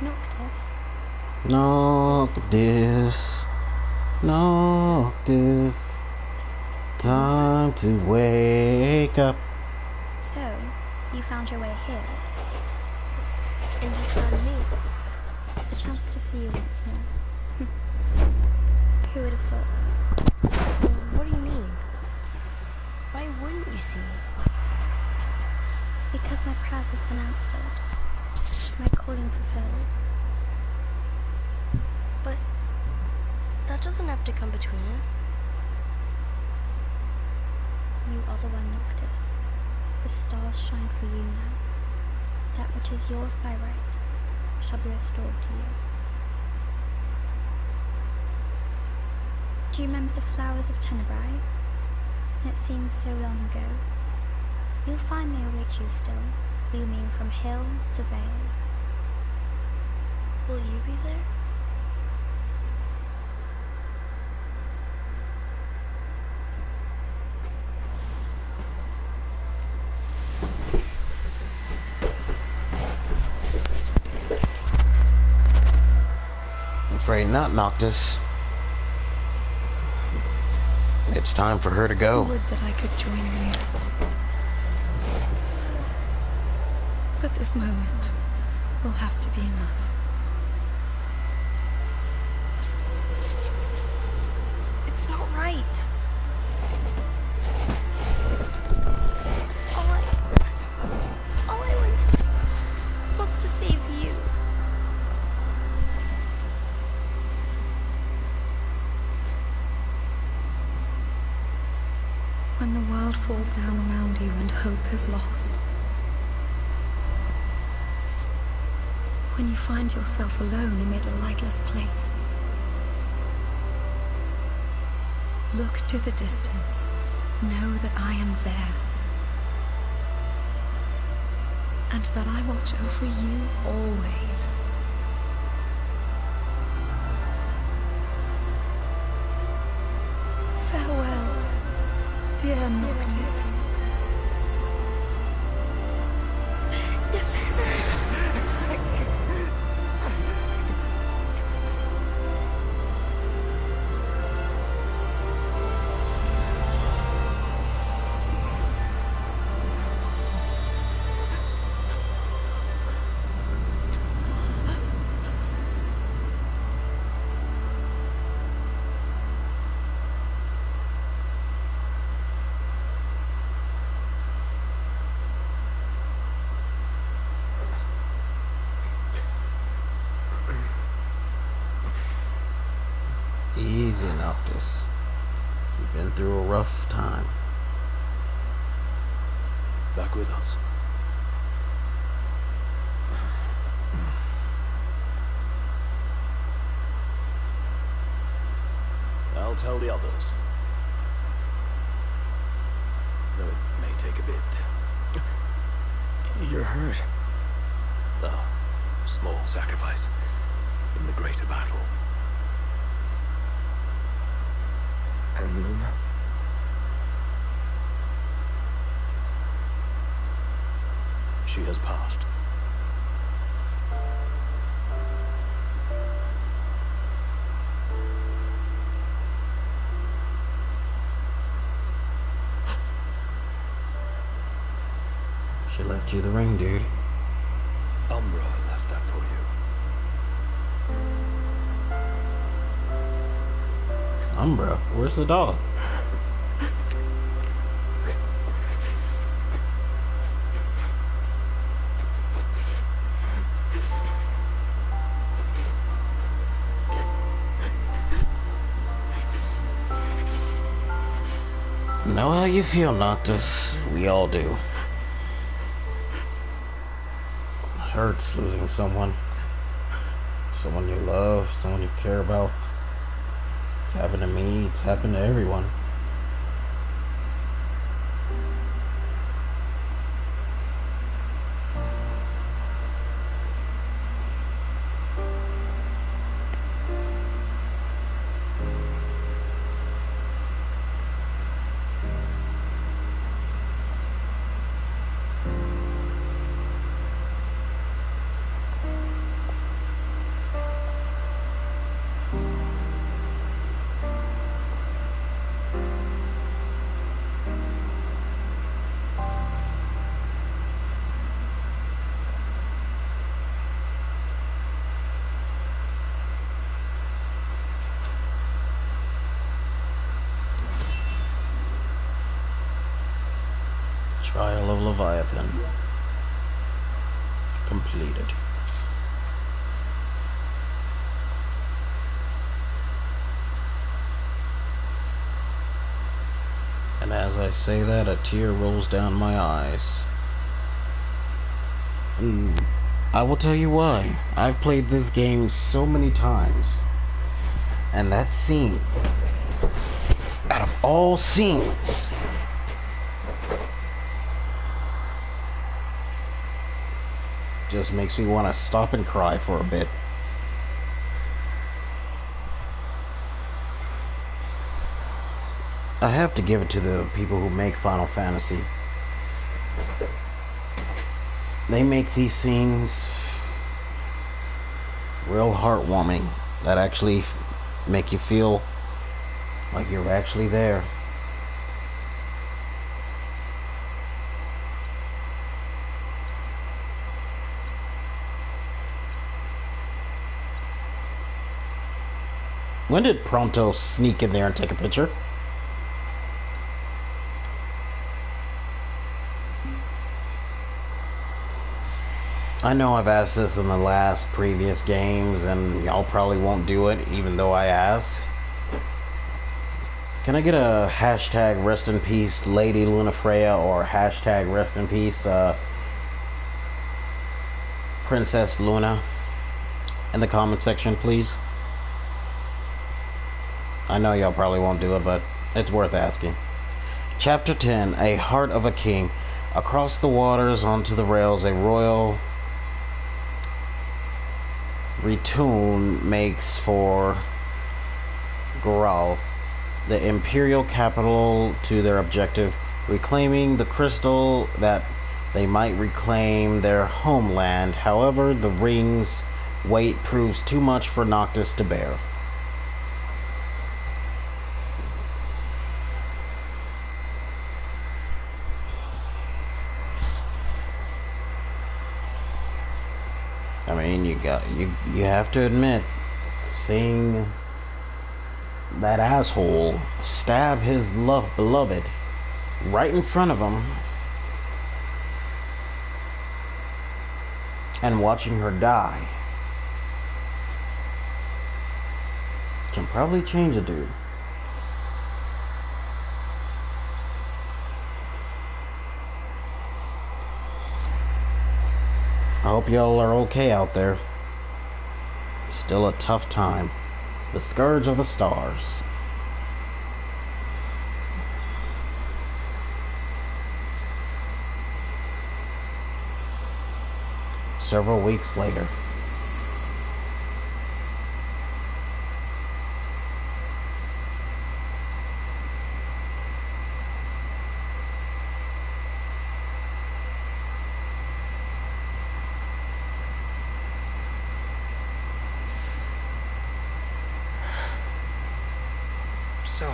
Noctis? Noctis. Noctis. Time to wake up. So, you found your way here. And you found me. The chance to see you once more. Who would have thought? What do you mean? Why wouldn't you see me? Because my prayers have been answered. My calling fulfilled. But that doesn't have to come between us. You are the one, Noctis. The stars shine for you now. That which is yours by right shall be restored to you. Do you remember the flowers of Tenebrae? It seems so long ago. You'll find they await you still, blooming from hill to vale. Will you be there? I'm afraid not, Noctis. It's time for her to go. Would that I could join you. But this moment will have to be enough. It's not right. All I wanted was to save you. When the world falls down around you and hope is lost. When you find yourself alone amid a lightless place. Look to the distance. Know that I am there. And that I watch over you always. Farewell, dear Noctis. Easy, Noctis. You've been through a rough time. Back with us. I'll tell the others. Though it may take a bit. You're hurt. A small sacrifice in the greater battle. And Luna? She has passed. She left you the ring, dude. Umbra left that for you. Umbra? Where's the dog? Know how you feel, Noctis. We all do. It hurts losing someone. Someone you love, someone you care about. It's happened to me, it's happened to everyone. Trial of Leviathan. Completed. And as I say that, a tear rolls down my eyes. I will tell you why. I've played this game so many times. And that scene, out of all scenes, just makes me want to stop and cry for a bit. I have to give it to the people who make Final Fantasy. They make these scenes real heartwarming, that actually make you feel like you're actually there. When did Pronto sneak in there and take a picture? I know I've asked this in the last previous games, and y'all probably won't do it, even though I asked. Can I get a hashtag rest in peace Lady Lunafreya, or hashtag rest in peace Princess Luna in the comment section, please? I know y'all probably won't do it, but it's worth asking. Chapter 10, A Heart of a King. Across the waters, onto the rails, a royal retune makes for Goral, the imperial capital, to their objective, reclaiming the crystal that they might reclaim their homeland. However, the ring's weight proves too much for Noctis to bear. I mean, you have to admit, seeing that asshole stab his beloved right in front of him and watching her die can probably change a dude. I hope y'all are okay out there. Still a tough time. The Scourge of the Stars. Several weeks later. So,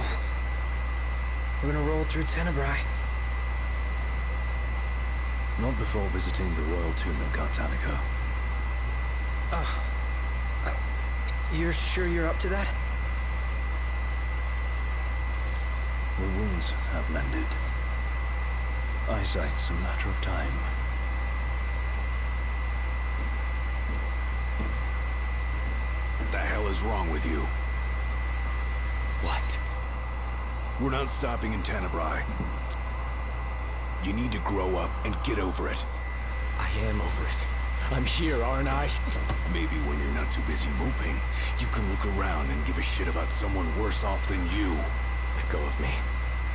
we're gonna roll through Tenebrae. Not before visiting the royal tomb in Cartanica. You're sure you're up to that? The wounds have mended. Eyesight's a matter of time. What the hell is wrong with you? What? We're not stopping in Tenebrae. You need to grow up and get over it. I am over it. I'm here, aren't I? Maybe when you're not too busy moping, you can look around and give a shit about someone worse off than you. Let go of me.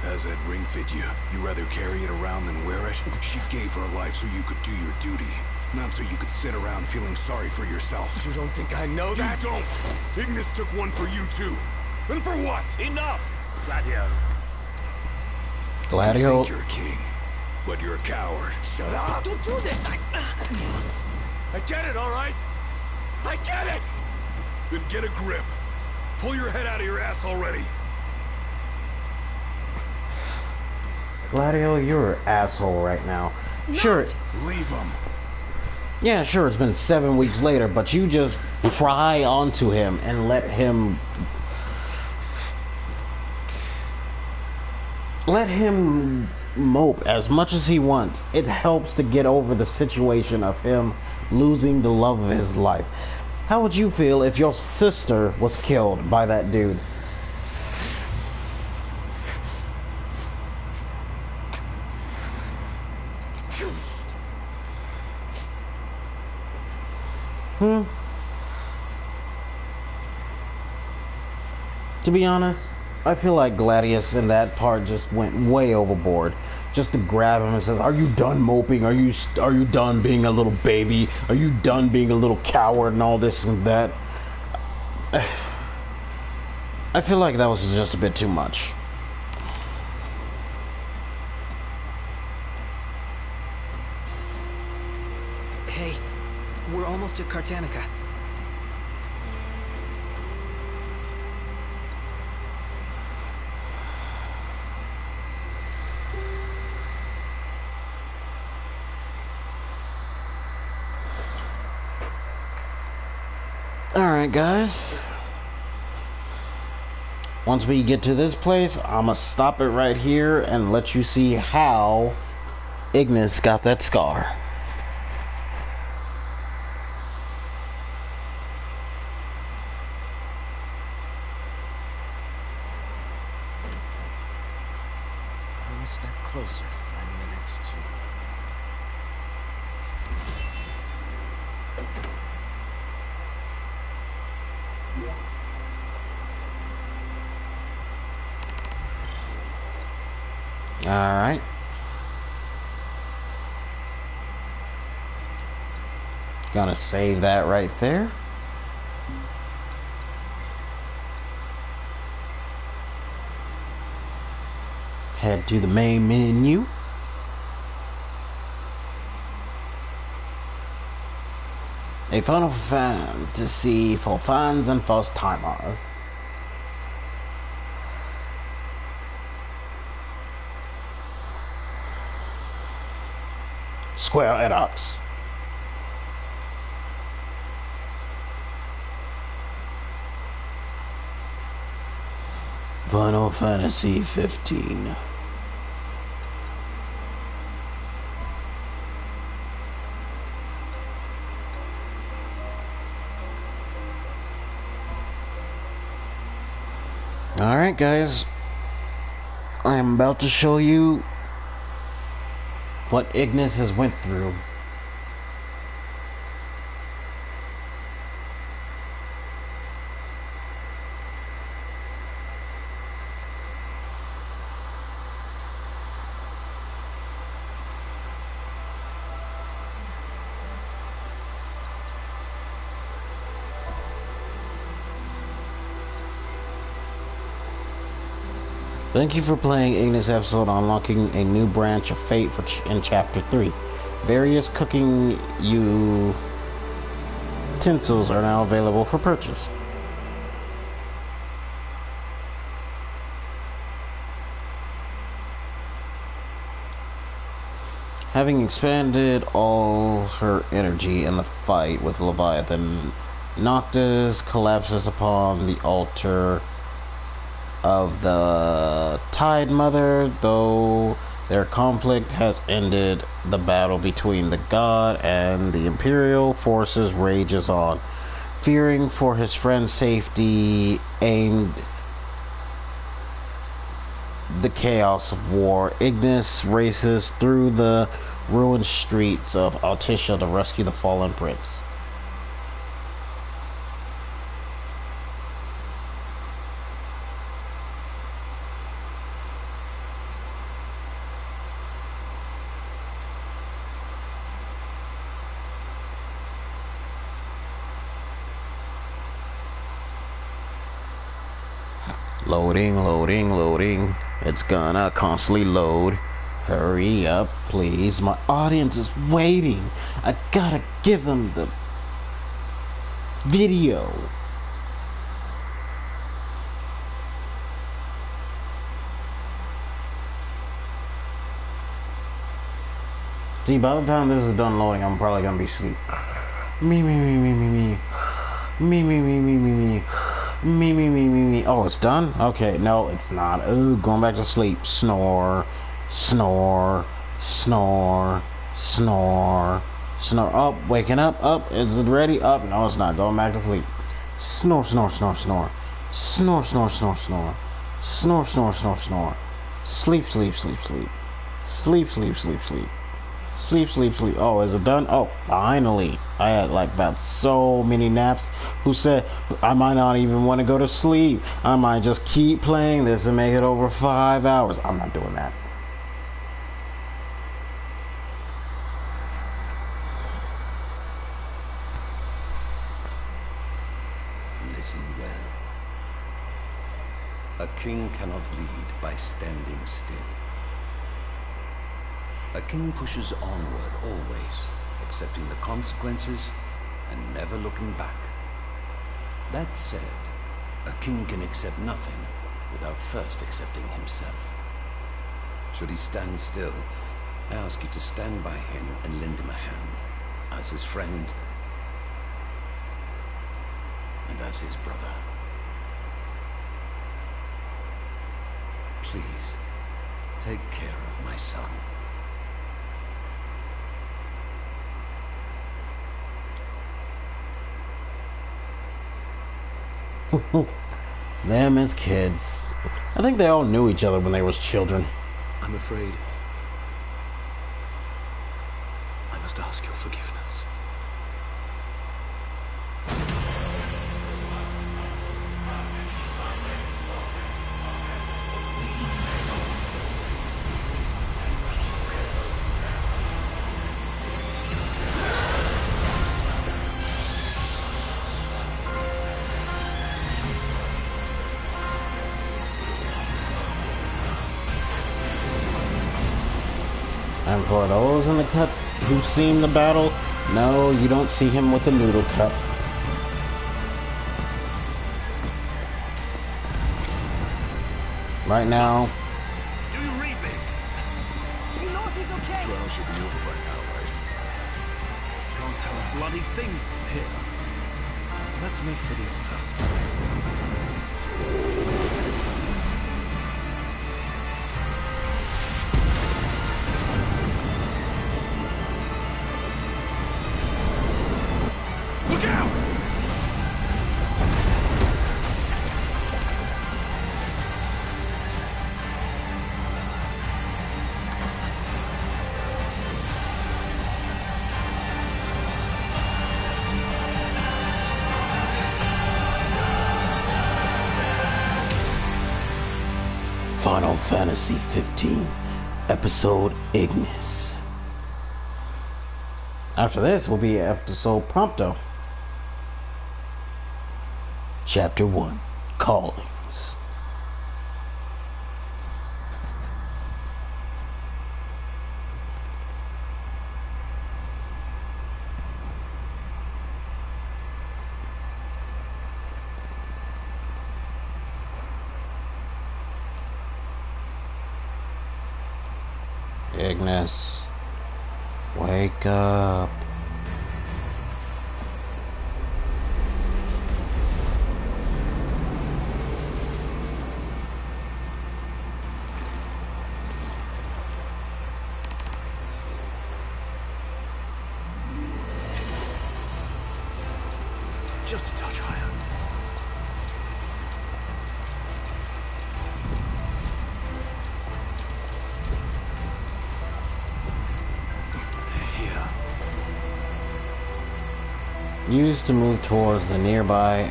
How's that ring fit you? You rather carry it around than wear it? She gave her life so you could do your duty, not so you could sit around feeling sorry for yourself. You don't think I know that? You don't! Ignis took one for you too. And for what? Enough, Gladio. Gladio. You think you're a king, but you're a coward. Shut up! Don't do this! I get it, all right? I get it! Then get a grip. Pull your head out of your ass already. Gladio, you're an asshole right now. Sure. Leave him. Yeah, sure, it's been 7 weeks later, but you just pry onto him and let him... let him mope as much as he wants. It helps to get over the situation of him losing the love of his life. How would you feel if your sister was killed by that dude? To be honest, I feel like Gladius in that part just went way overboard. Just to grab him and says, "Are you done moping? Are you done being a little baby? Are you done being a little coward and all this and that?" I feel like that was just a bit too much. Hey, we're almost at Cartanica. Alright guys, once we get to this place, I'm gonna stop it right here and let you see how Ignis got that scar. One step closer, finding the next two. Alright. Gonna save that right there. Head to the main menu. A Final Fantasy for fans and first timers. Square Enix. Final Fantasy 15. Alright guys, I am about to show you what Ignis has went through. Thank you for playing Ignis episode unlocking a new branch of fate in chapter 3. Various cooking utensils are now available for purchase. Having expended all her energy in the fight with Leviathan, Noctis collapses upon the altar of the Tide Mother. Though their conflict has ended, the battle between the god and the Imperial forces rages on. Fearing for his friend's safety, aimed the chaos of war, Ignis races through the ruined streets of Altissia to rescue the fallen prince. Loading, loading, loading. It's gonna constantly load. Hurry up, please. My audience is waiting. I gotta give them the video. See, by the time this is done loading, I'm probably gonna be asleep. Me. Me. Oh, it's done? Okay, no, it's not. Ooh, going back to sleep. Snore. Snore. Snore. Snore. Snore. Up, waking up. Up. Is it ready? Up. No, it's not. Going back to sleep. Snore, snore, snore, snore. Snore, snore, snore, snore. Snore, snore, snore, snore. Sleep, sleep, sleep, sleep. Sleep, sleep, sleep, sleep. Sleep, sleep, sleep. Oh, is it done? Oh, finally. I had like about so many naps. Who said I might not even want to go to sleep? I might just keep playing this and make it over 5 hours. I'm not doing that. Listen well. A king cannot lead by standing still. A king pushes onward always, accepting the consequences and never looking back. That said, a king can accept nothing without first accepting himself. Should he stand still, I ask you to stand by him and lend him a hand, as his friend and as his brother. Please, take care of my son. Them as kids. I think they all knew each other when they was children. I'm afraid I must ask your forgiveness. And for those in the cup who've seen the battle, no, you don't see him with the noodle cup. Right now. Do you read me? Do you know if he's okay? The trial should be over by now, right? Can't tell a bloody thing from here. Let's make for the altar. Look out! Final Fantasy 15, Episode Ignis. After this will be Episode Prompto. Chapter 1, Callings. Ignis, wake up. Just a touch higher. Here. Used to move towards the nearby.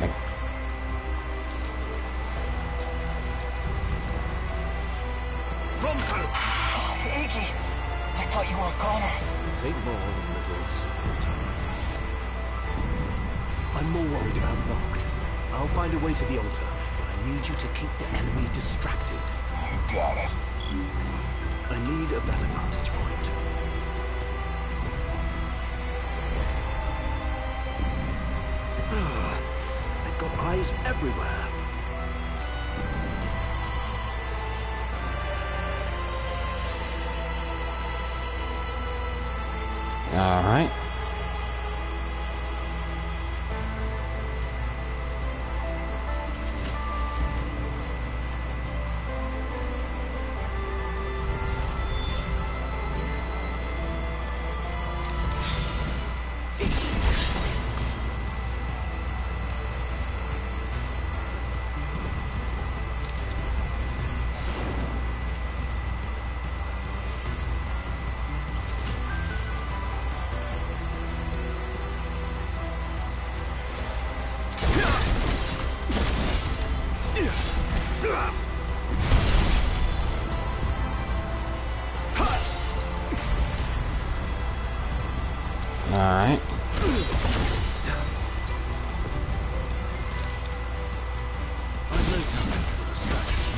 Prompto! Iggy! I thought you were a goner. Take more than little time. I'm more worried about Noct. I'll find a way to the altar, but I need you to keep the enemy distracted. You got it. I need a better vantage point. They've got eyes everywhere. All right. Alright. I've no time for distractions.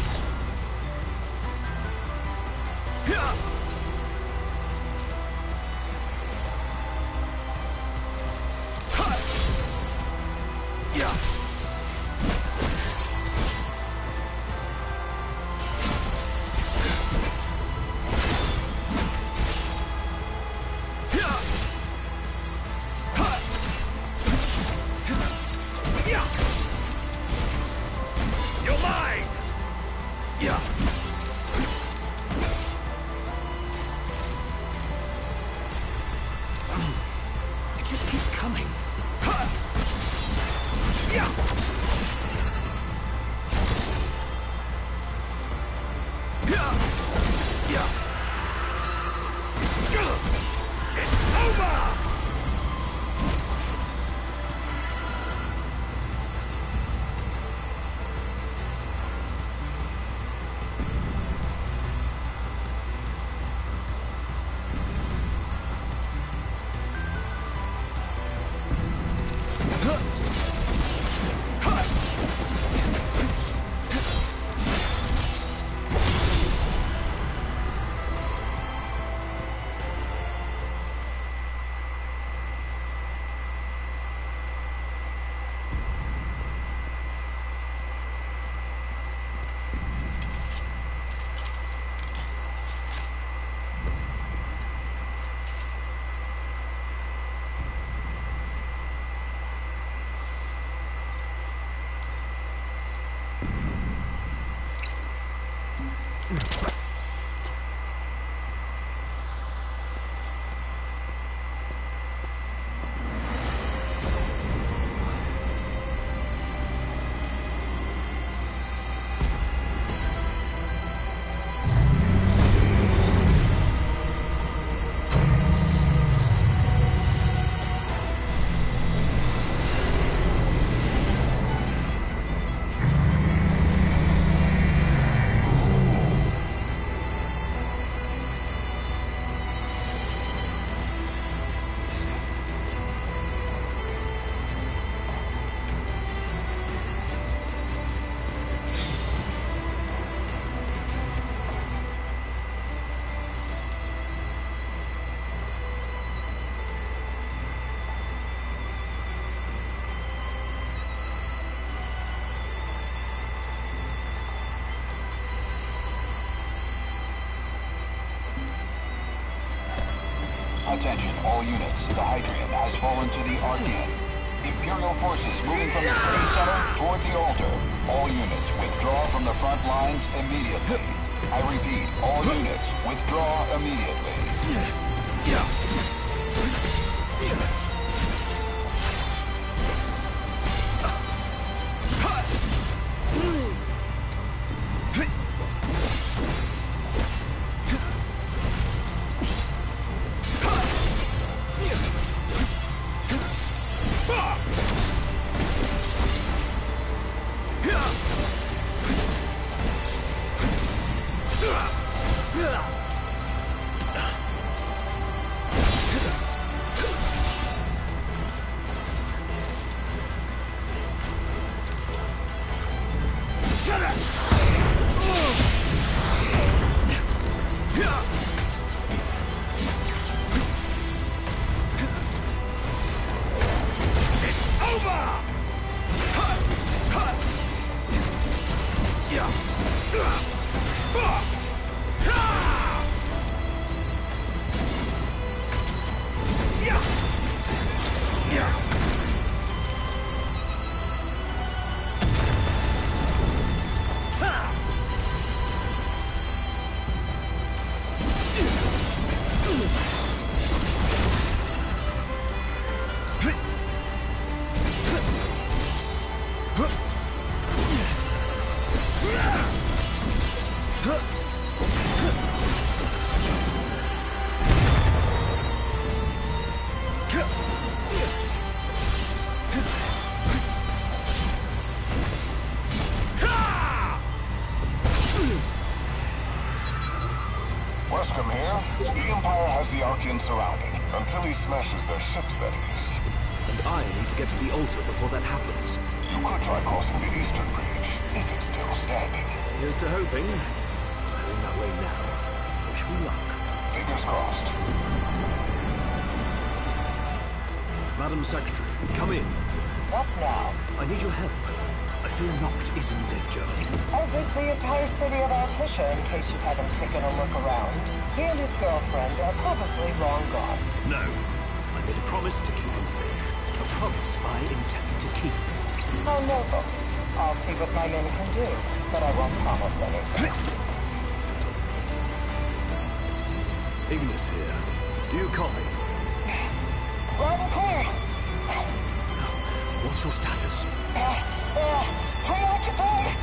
You're mine! Yeah. You just keep coming. Yeah. Yeah. It's over! Attention, all units. The Hydrian has fallen to the Archean. Imperial forces moving from the city center toward the altar. All units, withdraw from the front lines immediately. I repeat, all units, withdraw immediately. Empire has the Archean surrounded. Until he smashes their ships, that is. And I need to get to the altar before that happens. You could try crossing the eastern bridge, if it's still standing. Here's to hoping. Heading that way now. Wish me luck. Fingers crossed. Madam Secretary, come in. What now? I need your help. I fear Noct is in danger. I'll rid the entire city of Altissia in case you haven't taken a look around. He and his girlfriend are probably long gone. No. I made a promise to keep him safe. A promise I intend to keep. How noble. I'll see what my men can do, but I won't promise anything. Ignis here. Do you copy? Loud and clear. What's your status? Preoccupied.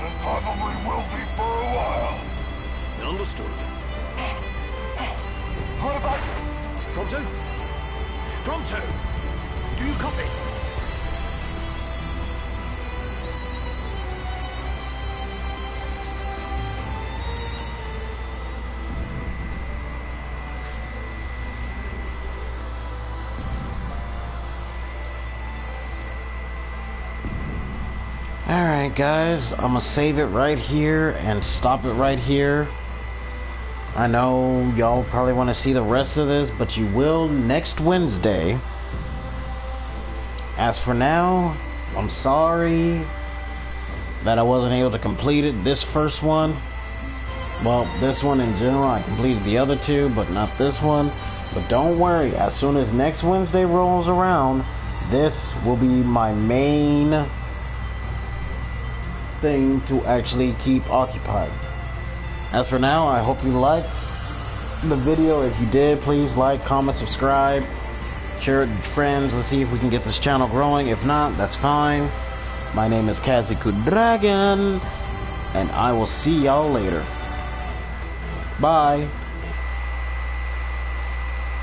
It probably will be for a while. Understood. What about... Prompto? Prompto! Do you copy? Alright guys, I'm gonna save it right here and stop it right here. I know y'all probably want to see the rest of this, but you will next Wednesday. As for now, I'm sorry that I wasn't able to complete it. This first one, well, this one in general, I completed the other two, but not this one. But don't worry, as soon as next Wednesday rolls around, this will be my main thing to actually keep occupied. As for now, I hope you liked the video. If you did, please like, comment, subscribe, share it with friends. Let's see if we can get this channel growing. If not, that's fine. My name is Kaziku Dragon, and I will see y'all later. Bye.